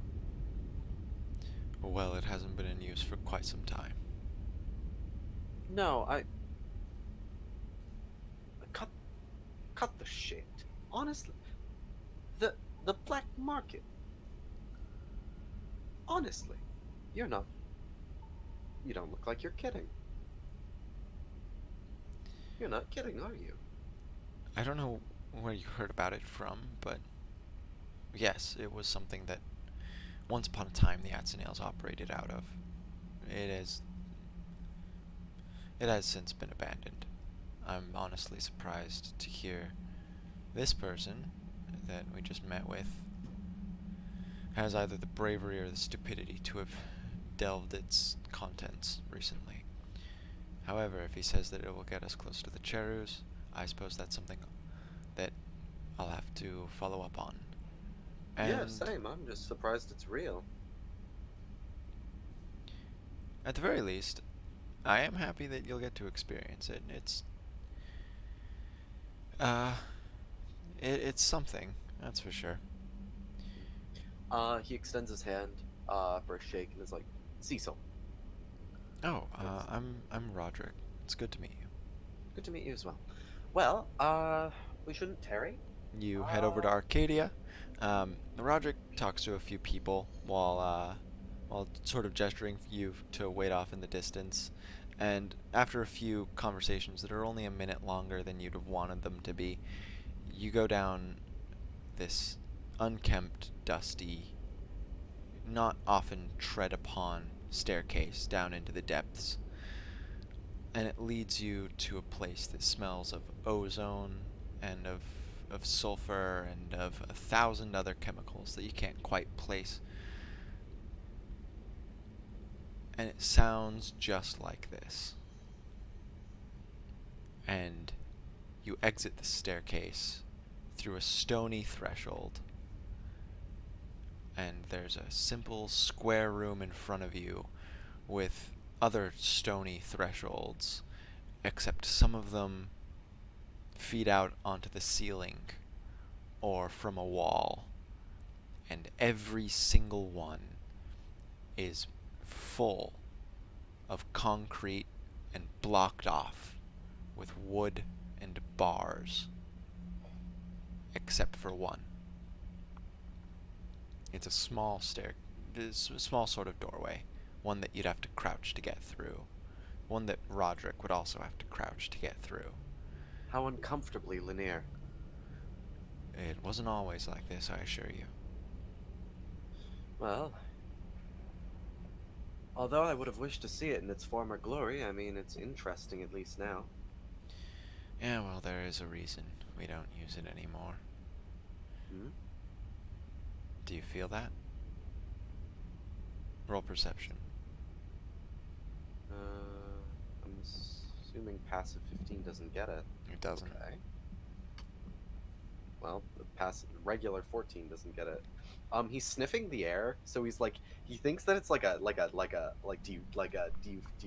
Well, it hasn't been in use for quite some time. No, I cut cut the shit. Honestly, the the black market. Honestly, you're not. You don't look like you're kidding. You're not kidding, are you? I don't know where you heard about it from, but yes, it was something that once upon a time the Atzenales operated out of. It is it has since been abandoned. I'm honestly surprised to hear this person that we just met with has either the bravery or the stupidity to have delved its contents recently. However, if he says that it will get us close to the Cherus, I suppose that's something that I'll have to follow up on. Yeah, And same. I'm just surprised it's real. at the very least, I am happy that you'll get to experience it. Uh, it's something, that's for sure. He extends his hand, for a shake and is like, Cecil. Oh, It's I'm Roderick. It's good to meet you. good to meet you as well. Well, we shouldn't tarry. You head over to Uh, Arcadia. Roderick talks to a few people while sort of gesturing for you to wait off in the distance. And after a few conversations that are only a minute longer than you'd have wanted them to be, you go down this unkempt, dusty, not often tread upon staircase down into the depths. And it leads you to a place that smells of ozone and of sulfur and of 1,000 other chemicals that you can't quite place. And it sounds just like this. And you exit the staircase through a stony threshold, and there's a simple square room in front of you with other stony thresholds, except some of them feed out onto the ceiling or from a wall, and every single one is full of concrete and blocked off with wood and bars, except for one. It's a it's a small sort of doorway, one that you'd have to crouch to get through, one that Roderick would also have to crouch to get through. how uncomfortably linear. It wasn't always like this, I assure you. Well, although I would have wished to see it in its former glory, I mean, it's interesting at least now. Yeah, well, there is a reason we don't use it anymore. Hmm? Do you feel that? Roll perception. I'm assuming passive 15 doesn't get it. It doesn't. Okay. Well, the regular 14 doesn't get it. He's sniffing the air, so he's like, he thinks that it's like do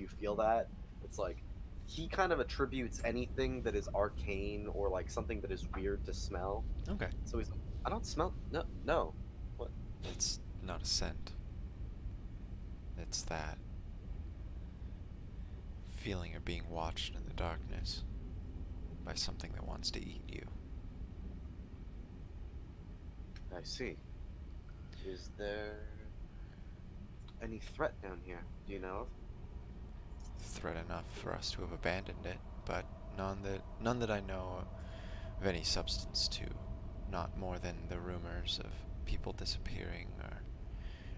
you feel that? It's like he kind of attributes anything that is arcane or like something that is weird to smell. Okay. So he's like, I don't smell, no, no. What? It's not a scent. It's that feeling of being watched in the darkness by something that wants to eat you. I see. Is there any threat down here? Do you know of? Threat enough for us to have abandoned it, but none that I know of any substance to. Not more than the rumors of people disappearing or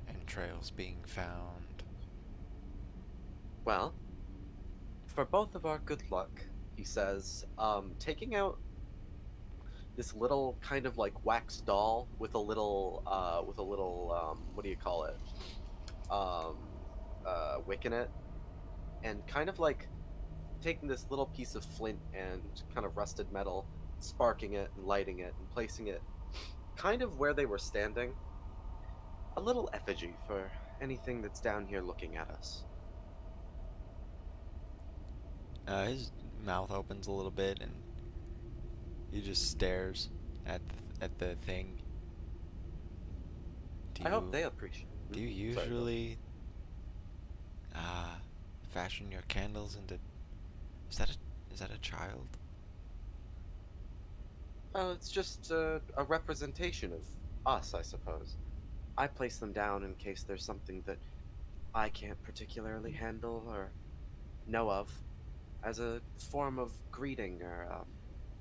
entrails being found. Well, for both of our good luck, he says, taking out this little kind of like wax doll with a little what do you call it? Um wick in it, and kind of like taking this little piece of flint and kind of rusted metal, sparking it and lighting it and placing it kind of where they were standing. A little effigy for anything that's down here looking at us. His mouth opens a little bit and he just stares at the thing. Do I hope you they appreciate. do you Sorry, go. usually uh fashion your candles into is that a child? Oh, it's just a representation of us, I suppose. I place them down in case there's something that I can't particularly handle or know of, as a form of greeting or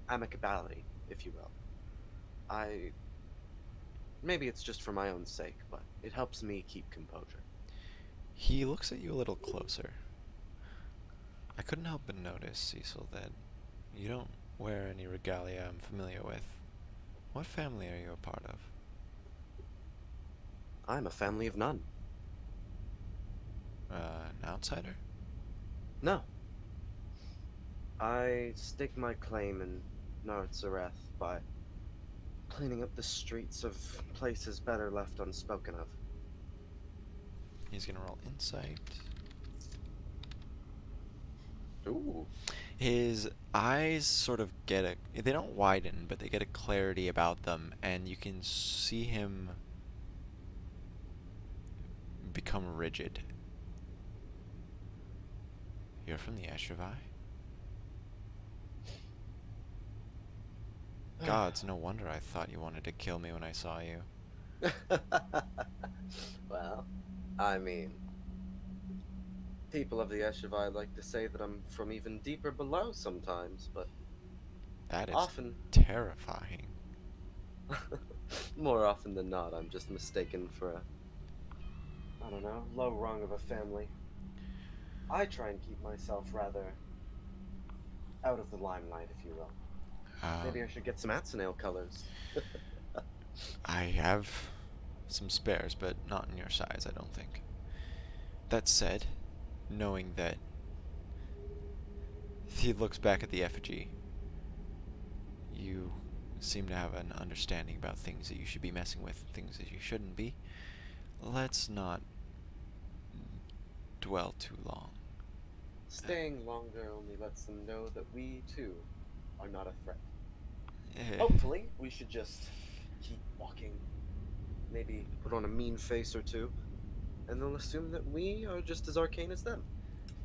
amicability, if you will. I maybe it's just for my own sake, but it helps me keep composure. He looks at you a little closer. I couldn't help but notice, Cecil, that you don't wear any regalia I'm familiar with. What family are you a part of? I'm a family of none. An outsider? No, I stake my claim in Nartzareth by cleaning up the streets of places better left unspoken of. He's gonna roll insight. Ooh. His eyes sort of get a. They don't widen, but they get a clarity about them, and you can see him become rigid. You're from the Eshavai? Gods, no wonder I thought you wanted to kill me when I saw you. Well, I mean, people of the Eshavai like to say that I'm from even deeper below sometimes, but That is often, terrifying. more often than not, I'm just mistaken for a, I don't know, low rung of a family. I try and keep myself rather out of the limelight, if you will. Um, Maybe I should get some Atsunale colors. I have some spares, but not in your size, I don't think. That said, knowing that he looks back at the effigy, you seem to have an understanding about things that you should be messing with and things that you shouldn't be. Let's not dwell too long. Staying longer only lets them know that we, too, are not a threat. Eh, Hopefully, we should just keep walking, maybe put on a mean face or two, and they'll assume that we are just as arcane as them.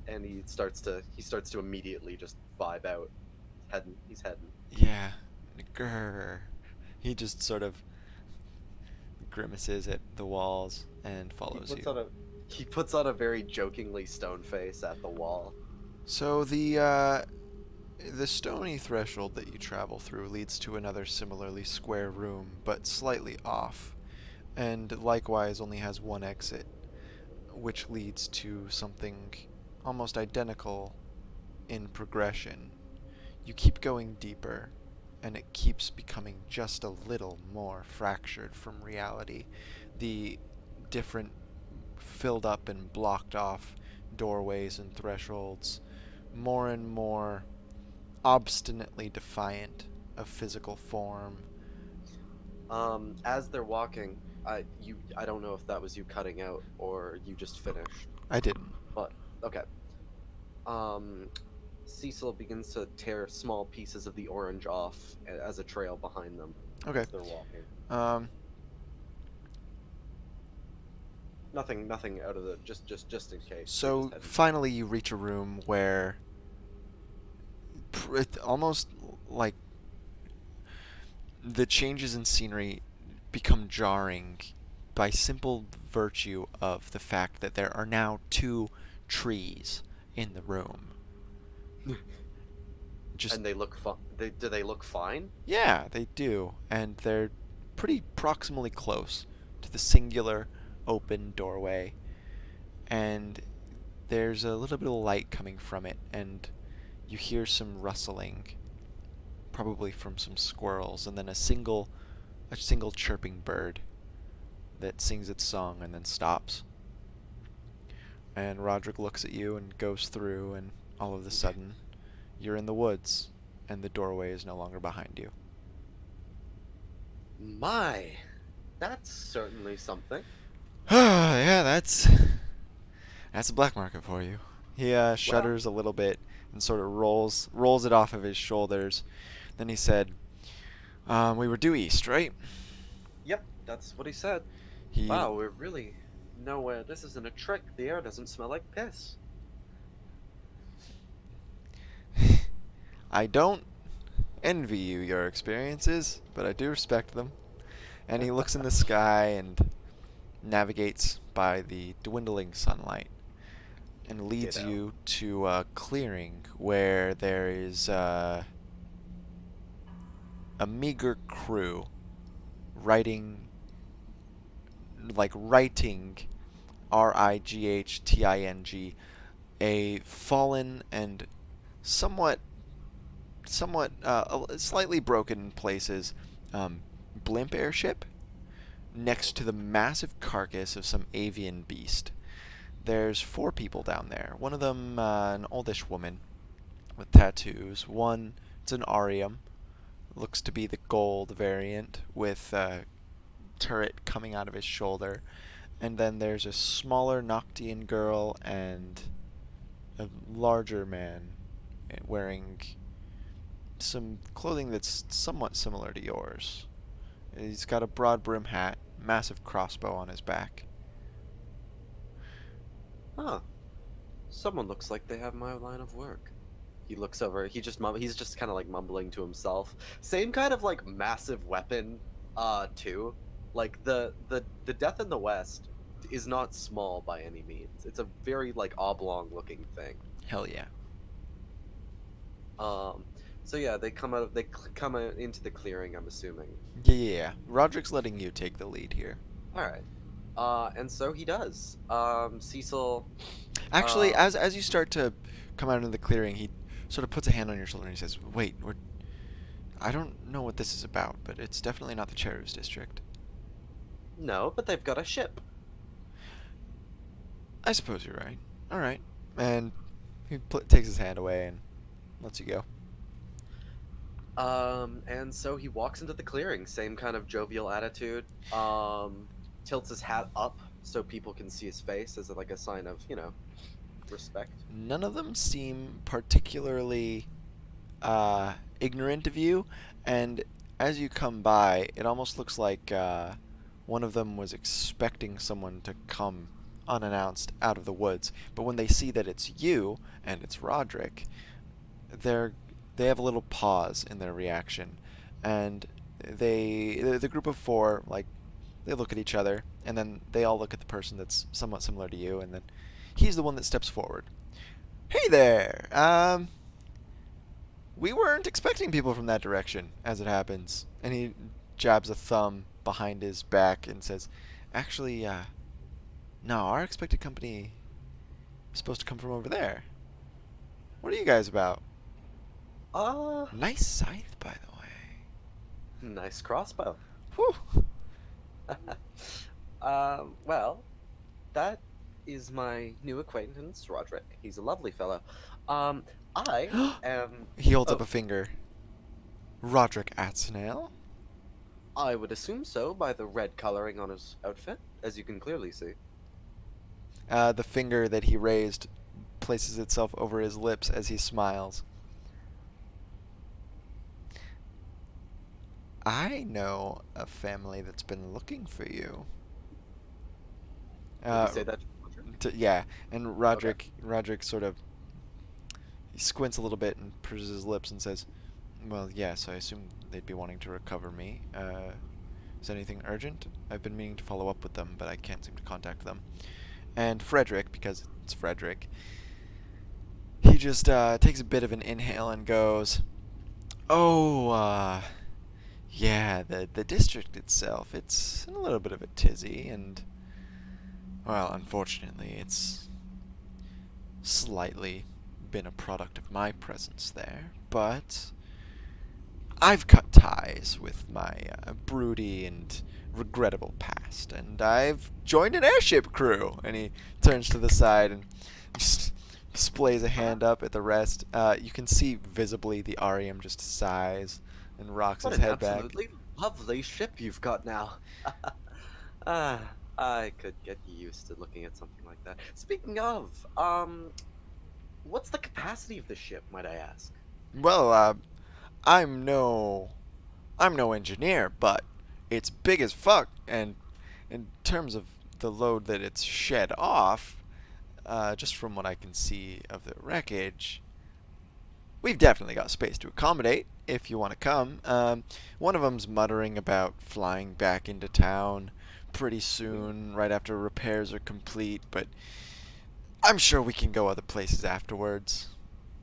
And he starts to immediately just vibe out. He's heading. yeah, grrr. He just sort of grimaces at the walls and He follows puts you. on a he puts on a very jokingly stone face at the wall. So the stony threshold that you travel through leads to another similarly square room, but slightly off, and likewise only has one exit, which leads to something almost identical in progression. You keep going deeper, and it keeps becoming just a little more fractured from reality. The different filled up and blocked off doorways and thresholds, more and more obstinately defiant of physical form. As they're walking, I don't know if that was you cutting out or you just finished, I didn't. but okay. Um, Cecil begins to tear small pieces of the orange off as a trail behind them Okay. as they're walking. Um, Nothing out of the just in case. We're just So heading to it. finally, you reach a room where it almost like the changes in scenery become jarring by simple virtue of the fact that there are now two trees in the room. Just And they look fun. Do they look fine? yeah, they do, and they're pretty proximally close to the singular open doorway, and there's a little bit of light coming from it, and you hear some rustling, probably from some squirrels, and then a single chirping bird that sings its song and then stops. And Roderick looks at you and goes through, and all of a sudden, you're in the woods, and the doorway is no longer behind you. My, that's certainly something. Yeah, that's a black market for you. He Well, shudders a little bit and sort of rolls it off of his shoulders. Then he said, "We were due east, right?" yep, that's what he said. He, Wow, we're really nowhere. This isn't a trick. The air doesn't smell like piss. I don't envy you your experiences, but I do respect them. And he looks in the sky and navigates by the dwindling sunlight and leads Ditto. you to a clearing where there is a meager crew writing, writing Rightting, a fallen and somewhat, slightly broken in places, um, blimp airship next to the massive carcass of some avian beast. There's four people down there. One of them, an oldish woman with tattoos. One, it's an Arium, looks to be the gold variant with a turret coming out of his shoulder. And then there's a smaller Noctian girl and a larger man wearing some clothing that's somewhat similar to yours. He's got a broad brim hat, massive crossbow on his back. Huh. Someone looks like they have my line of work. He looks over. He's just kind of like mumbling to himself. Same kind of like massive weapon, too. Like the Death in the West is not small by any means. It's a very like oblong looking thing. Hell yeah. Um, so yeah, come out into the clearing. I'm assuming. Yeah, yeah, yeah. Roderick's letting you take the lead here. All right. And so he does. Cecil. Actually, Um, as you start to come out into the clearing, he sort of puts a hand on your shoulder and he says, "Wait, I don't know what this is about, but it's definitely not the Cherus district." no, but they've got a ship. I suppose you're right. All right, and he takes his hand away and lets you go. And so he walks into the clearing, same kind of jovial attitude. Tilts his hat up so people can see his face as like a sign of, respect. None of them seem particularly ignorant of you, and as you come by, it almost looks like one of them was expecting someone to come unannounced out of the woods. But when they see that it's you and it's Roderick, they're they have a little pause in their reaction, and the group of four, like, they look at each other, and then they all look at the person that's somewhat similar to you, and then he's the one that steps forward. Hey there. We weren't expecting people from that direction, as it happens. And he jabs a thumb behind his back and says, "Actually, no, our expected company is supposed to come from over there. What are you guys about?" Uh, Nice scythe, by the way. nice crossbow. Whew. Well, that is my new acquaintance, Roderick. He's a lovely fellow. Um, I am. He holds up Oh, a finger. Roderick Atsnail? I would assume so by the red coloring on his outfit, as you can clearly see. The finger that he raised places itself over his lips as he smiles. I know a family that's been looking for you. Did you Uh, say that to Roger? yeah, and Okay. Roderick sort of he squints a little bit and purses his lips and says, "Well, yes, I assume they'd be wanting to recover me. Is anything urgent? I've been meaning to follow up with them, but I can't seem to contact them." And Frederick, because it's Frederick, he just takes a bit of an inhale and goes, "Oh, yeah, the district itself, it's in a little bit of a tizzy, and, well, unfortunately, it's slightly been a product of my presence there, but I've cut ties with my broody and regrettable past, and I've joined an airship crew." And he turns to the side and just displays a hand up at the rest. You can see visibly the Arium just sighs and rocks What his an head back. absolutely lovely ship you've got now. I could get used to looking at something like that. Speaking of, what's the capacity of the ship, might I ask? Well, I'm no I'm no engineer, but it's big as fuck, and in terms of the load that it's shed off, just from what I can see of the wreckage, we've definitely got space to accommodate if you want to come. One of them's muttering about flying back into town pretty We soon, right after repairs are complete, but I'm sure we can go other places afterwards.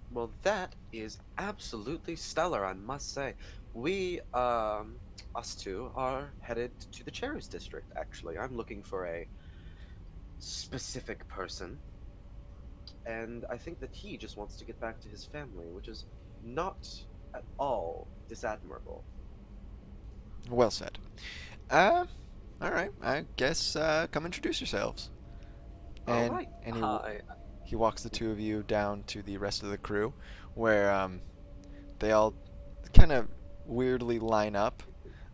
Well, that is absolutely stellar, I must say. We, us two, are headed to the Cherries District, actually. I'm looking for a specific person, and I think that he just wants to get back to his family, which is not at all disadmirable. Well said. Uh, all right. I guess come introduce yourselves. All And right. and Hi. he walks the two of you down to the rest of the crew, where they all kind of weirdly line up.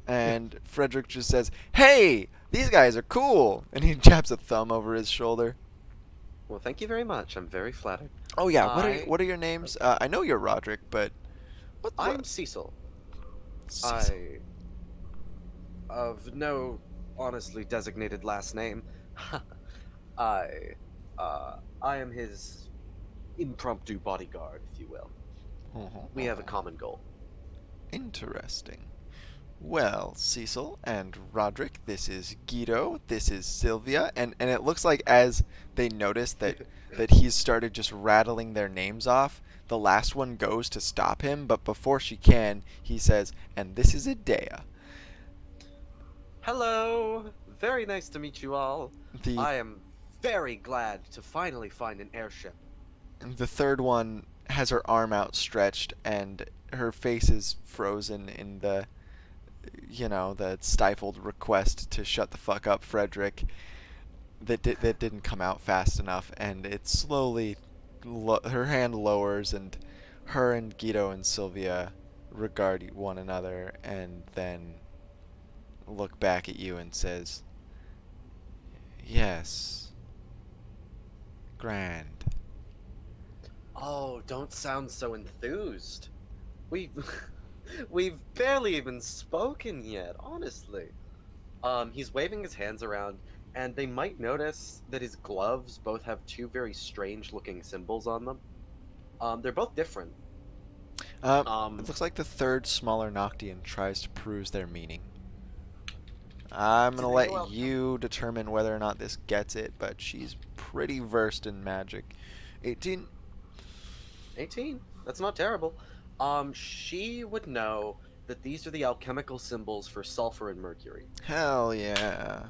And Frederick just says, "Hey, these guys are cool," and he japs a thumb over his shoulder. Well, thank you very much. I'm very flattered. Oh yeah, I, what are your names? I know you're Roderick, but what? I'm Cecil. Cecil. I, of no honestly designated last name. I, I am his impromptu bodyguard, if you will. We have a common goal. Interesting. Well, Cecil and Roderick, this is Guido, this is Sylvia, and it looks like as they notice that he's started just rattling their names off, the last one goes to stop him, but before she can, he says, "And this is Idea." Hello! Very nice to meet you all. The I am very glad to finally find an airship. the third one has her arm outstretched and her face is frozen in the stifled request to shut the fuck up, Frederick, that didn't come out fast enough, and it slowly her hand lowers, and her and Guido and Sylvia regard one another, and then look back at you and says, "Yes, grand." Oh, don't sound so enthused. We've we've barely even spoken yet, honestly. He's waving his hands around, and they might notice that his gloves both have two very strange looking symbols on them. They're both different. It Um, looks like the third smaller Noctian tries to peruse their meaning. I'm do gonna they let know Alchemy? you determine whether or not this gets it, but she's pretty versed in magic. 18. 18. That's not terrible. She would know that these are the alchemical symbols for sulfur and mercury. Hell yeah.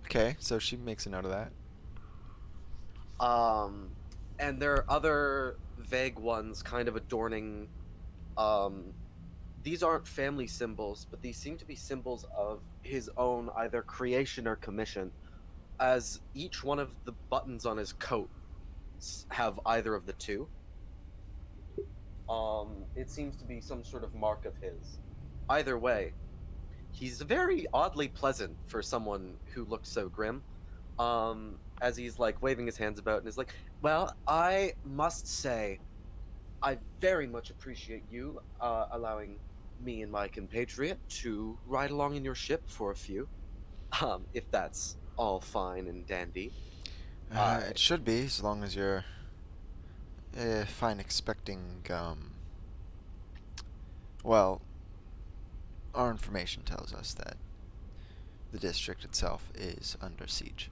Okay, so she makes a note of that. Um, and there are other vague ones kind of adorning. Um, these aren't family symbols, but these seem to be symbols of his own either creation or commission, as each one of the buttons on his coat have either of the two. It seems to be some sort of mark of his. Either way, he's very oddly pleasant for someone who looks so grim. As he's like waving his hands about and is like, "Well, I must say, I very much appreciate you allowing me and my compatriot to ride along in your ship for a few, if that's all fine and dandy. I It should be, as long as you're fine expecting, well, our information tells us that the district itself is under siege.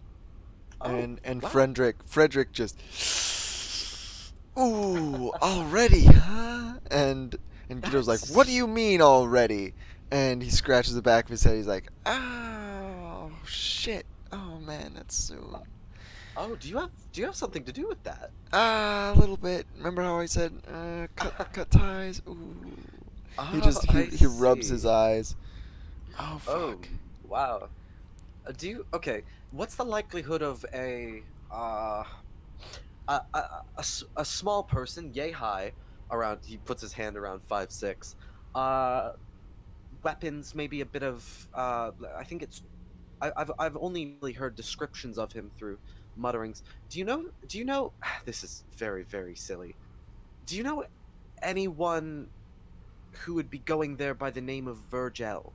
oh And wow. Frederick just, ooh, already, huh? And Guido's like, what do That's you mean already? And he scratches the back of his head. He's like, oh shit, oh man, that's soon. oh. Do you have something to do with that? Ah, a little bit. Remember how I said, cut ties? Ooh. Oh, I He rubs his see. eyes. Oh Oh fuck. wow. Do you okay? What's the likelihood of a small person, yay high, around? He puts his hand around 5'6". Uh, weapons, maybe a bit of. I think it's. I've only really heard descriptions of him through mutterings. Do you know? Do you know? This is very very silly. Do you know anyone who would be going there by the name of Virgil?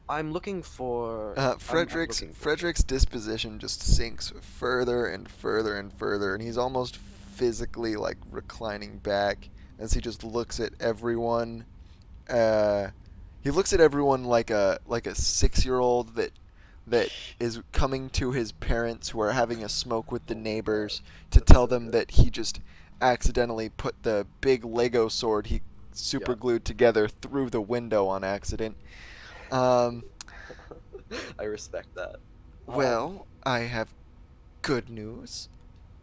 I'm looking for. I'm looking for him. Frederick's disposition just sinks further and further and further, and he's almost physically like reclining back as he just looks at everyone. Uh, he looks at everyone like a 6 year old that is coming to his parents who are having a smoke with the Oh my god, neighbors to that's tell so them good. that he just accidentally put the big Lego sword he super Yeah. glued together through the window on accident. Um, I respect that. well, I have good news,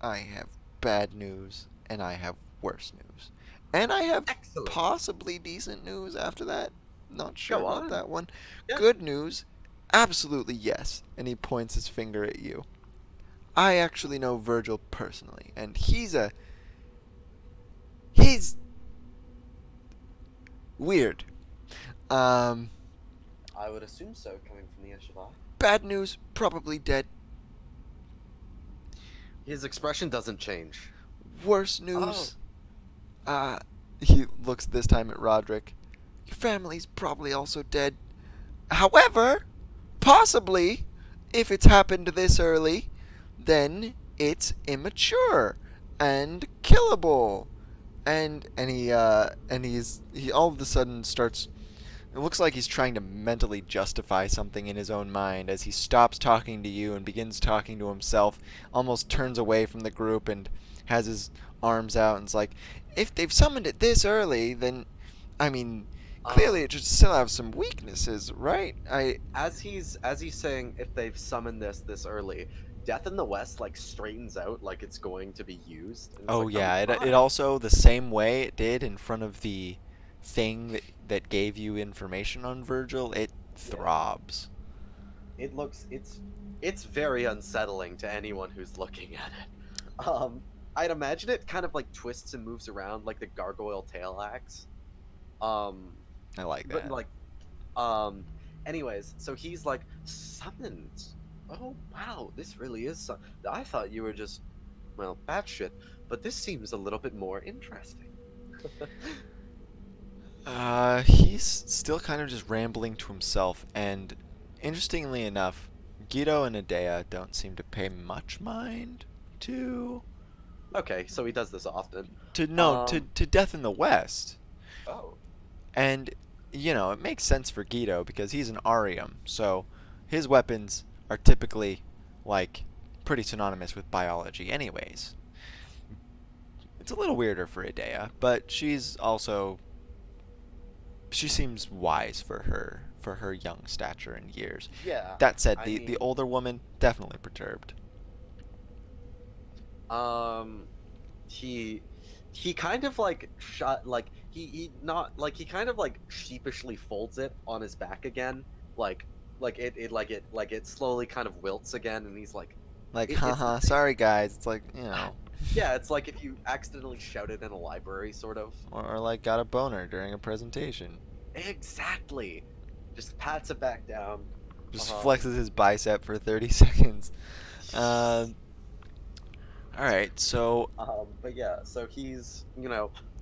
I have bad news, and I have worse news. And I have Excellent. possibly decent news after that. Not sure Go about on. that one. Yeah. Good news, absolutely yes. And he points his finger at you. I actually know Virgil personally, and he's weird. Um, I would assume so, coming from the Eshava. bad news, probably dead. His expression doesn't change. Worse Oh. news, uh, he looks this time at Roderick. Your family's probably also dead. However, possibly, if it's happened this early, then it's immature and killable. He all of a sudden starts. It looks like he's trying to mentally justify something in his own mind as he stops talking to you and begins talking to himself. Almost turns away from the group and has his arms out and is like, if they've summoned it this early, then I mean, clearly Um. it should still have some weaknesses, right? I As he's saying, if they've summoned this early, Death in the West like straightens out like it's going to be used, and it's Oh like, oh yeah, it my. also the same way it did in front of the thing that gave you information on Virgil. It Yeah. throbs. It's very unsettling to anyone who's looking at it. I'd imagine it kind of like twists and moves around like the gargoyle tail axe. Um, I like but that. like um, anyways, so he's like summoned. Oh wow, this really is. I thought you were just well batshit, but this seems a little bit more interesting. He's still kind of just rambling to himself, and interestingly enough, Guido and Adea don't seem to pay much mind to Okay, so he does this often. to no Um, to Death in the West. oh And, it makes sense for Guido because he's an Arium, so his weapons are typically, like, pretty synonymous with biology, anyways. It's a little weirder for Idea, but she seems wise for her young stature and years. yeah, That said, I the mean, older woman definitely perturbed. um, he he kind of like shot like he not like he kind of like sheepishly folds it on his back again, like it slowly kind of wilts again, and he's like, Like, it's haha, it, sorry guys. It's like, you know, yeah, it's like if you accidentally shouted in a library, sort of. or like got a boner during a presentation. Exactly. Just pats it back down. Just Um, flexes his bicep for 30 seconds. Uh, all right, so but yeah, so he's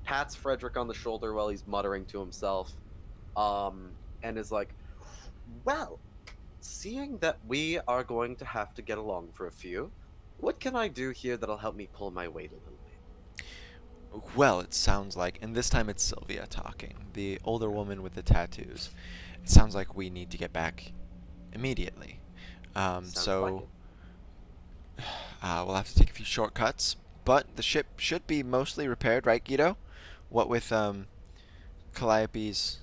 pats Frederick on the shoulder while he's muttering to himself, and is like, "Well, seeing that we are going to have to get along for a few, what can I do here that'll help me pull my weight a little bit? Well, it sounds like, and this time it's Sylvia talking, the older Okay, woman with the tattoos. It sounds like we need to get back immediately. sounds like So it. we'll have to take a few shortcuts, but the ship should be mostly repaired, right, Guido? What with Calliope's.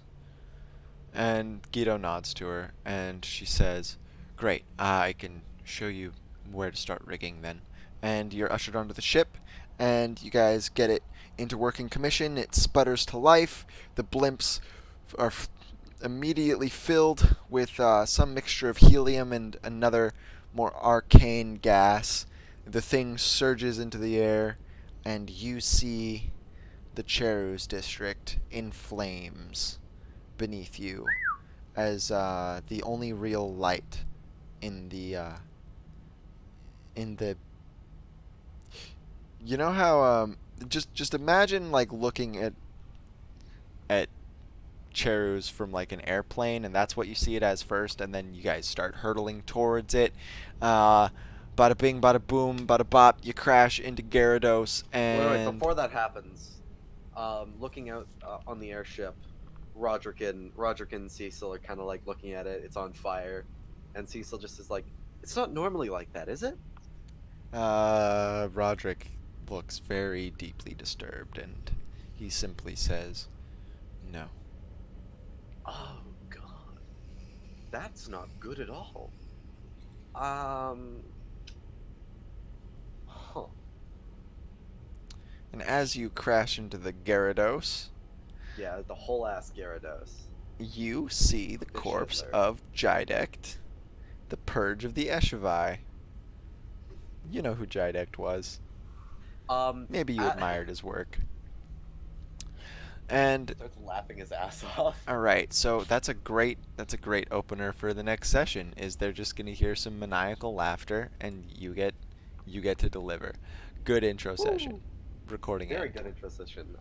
And Guido nods to her, and she says, "Great, I can show you where to start rigging then." And you're ushered onto the ship, and you guys get it into working commission. It sputters to life. The blimps are immediately filled with some mixture of helium and another more arcane gas. The thing surges into the air, and you see the Cherus district in flames beneath you as the only real light in the you know how just imagine like looking at Cherus from like an airplane, and that's what you see it as first, and then you guys start hurtling towards it. uh Bada bing, bada boom, bada bop, you crash into Gyarados. Wait, And before that happens, looking out on the airship, Roderick and Cecil are kind of like looking at it. It's on fire, and Cecil just is like, "It's not normally like that, is it?" Roderick looks very deeply disturbed, and he simply says, "No." Oh God, that's not good at all. Um, huh? And as you crash into the Gyarados, Yeah, the whole ass Gyarados, you see the the corpse Shittler. of Jidekt, the Purge of the Eshivai. You know who Jidekt was. Um, Maybe you at, admired his work. And starts laughing his ass off. all right, so that's a great opener for the next session. Is they're just gonna hear some maniacal laughter, and you get to deliver. Good intro session. Woo! Recording Very end. good intro session.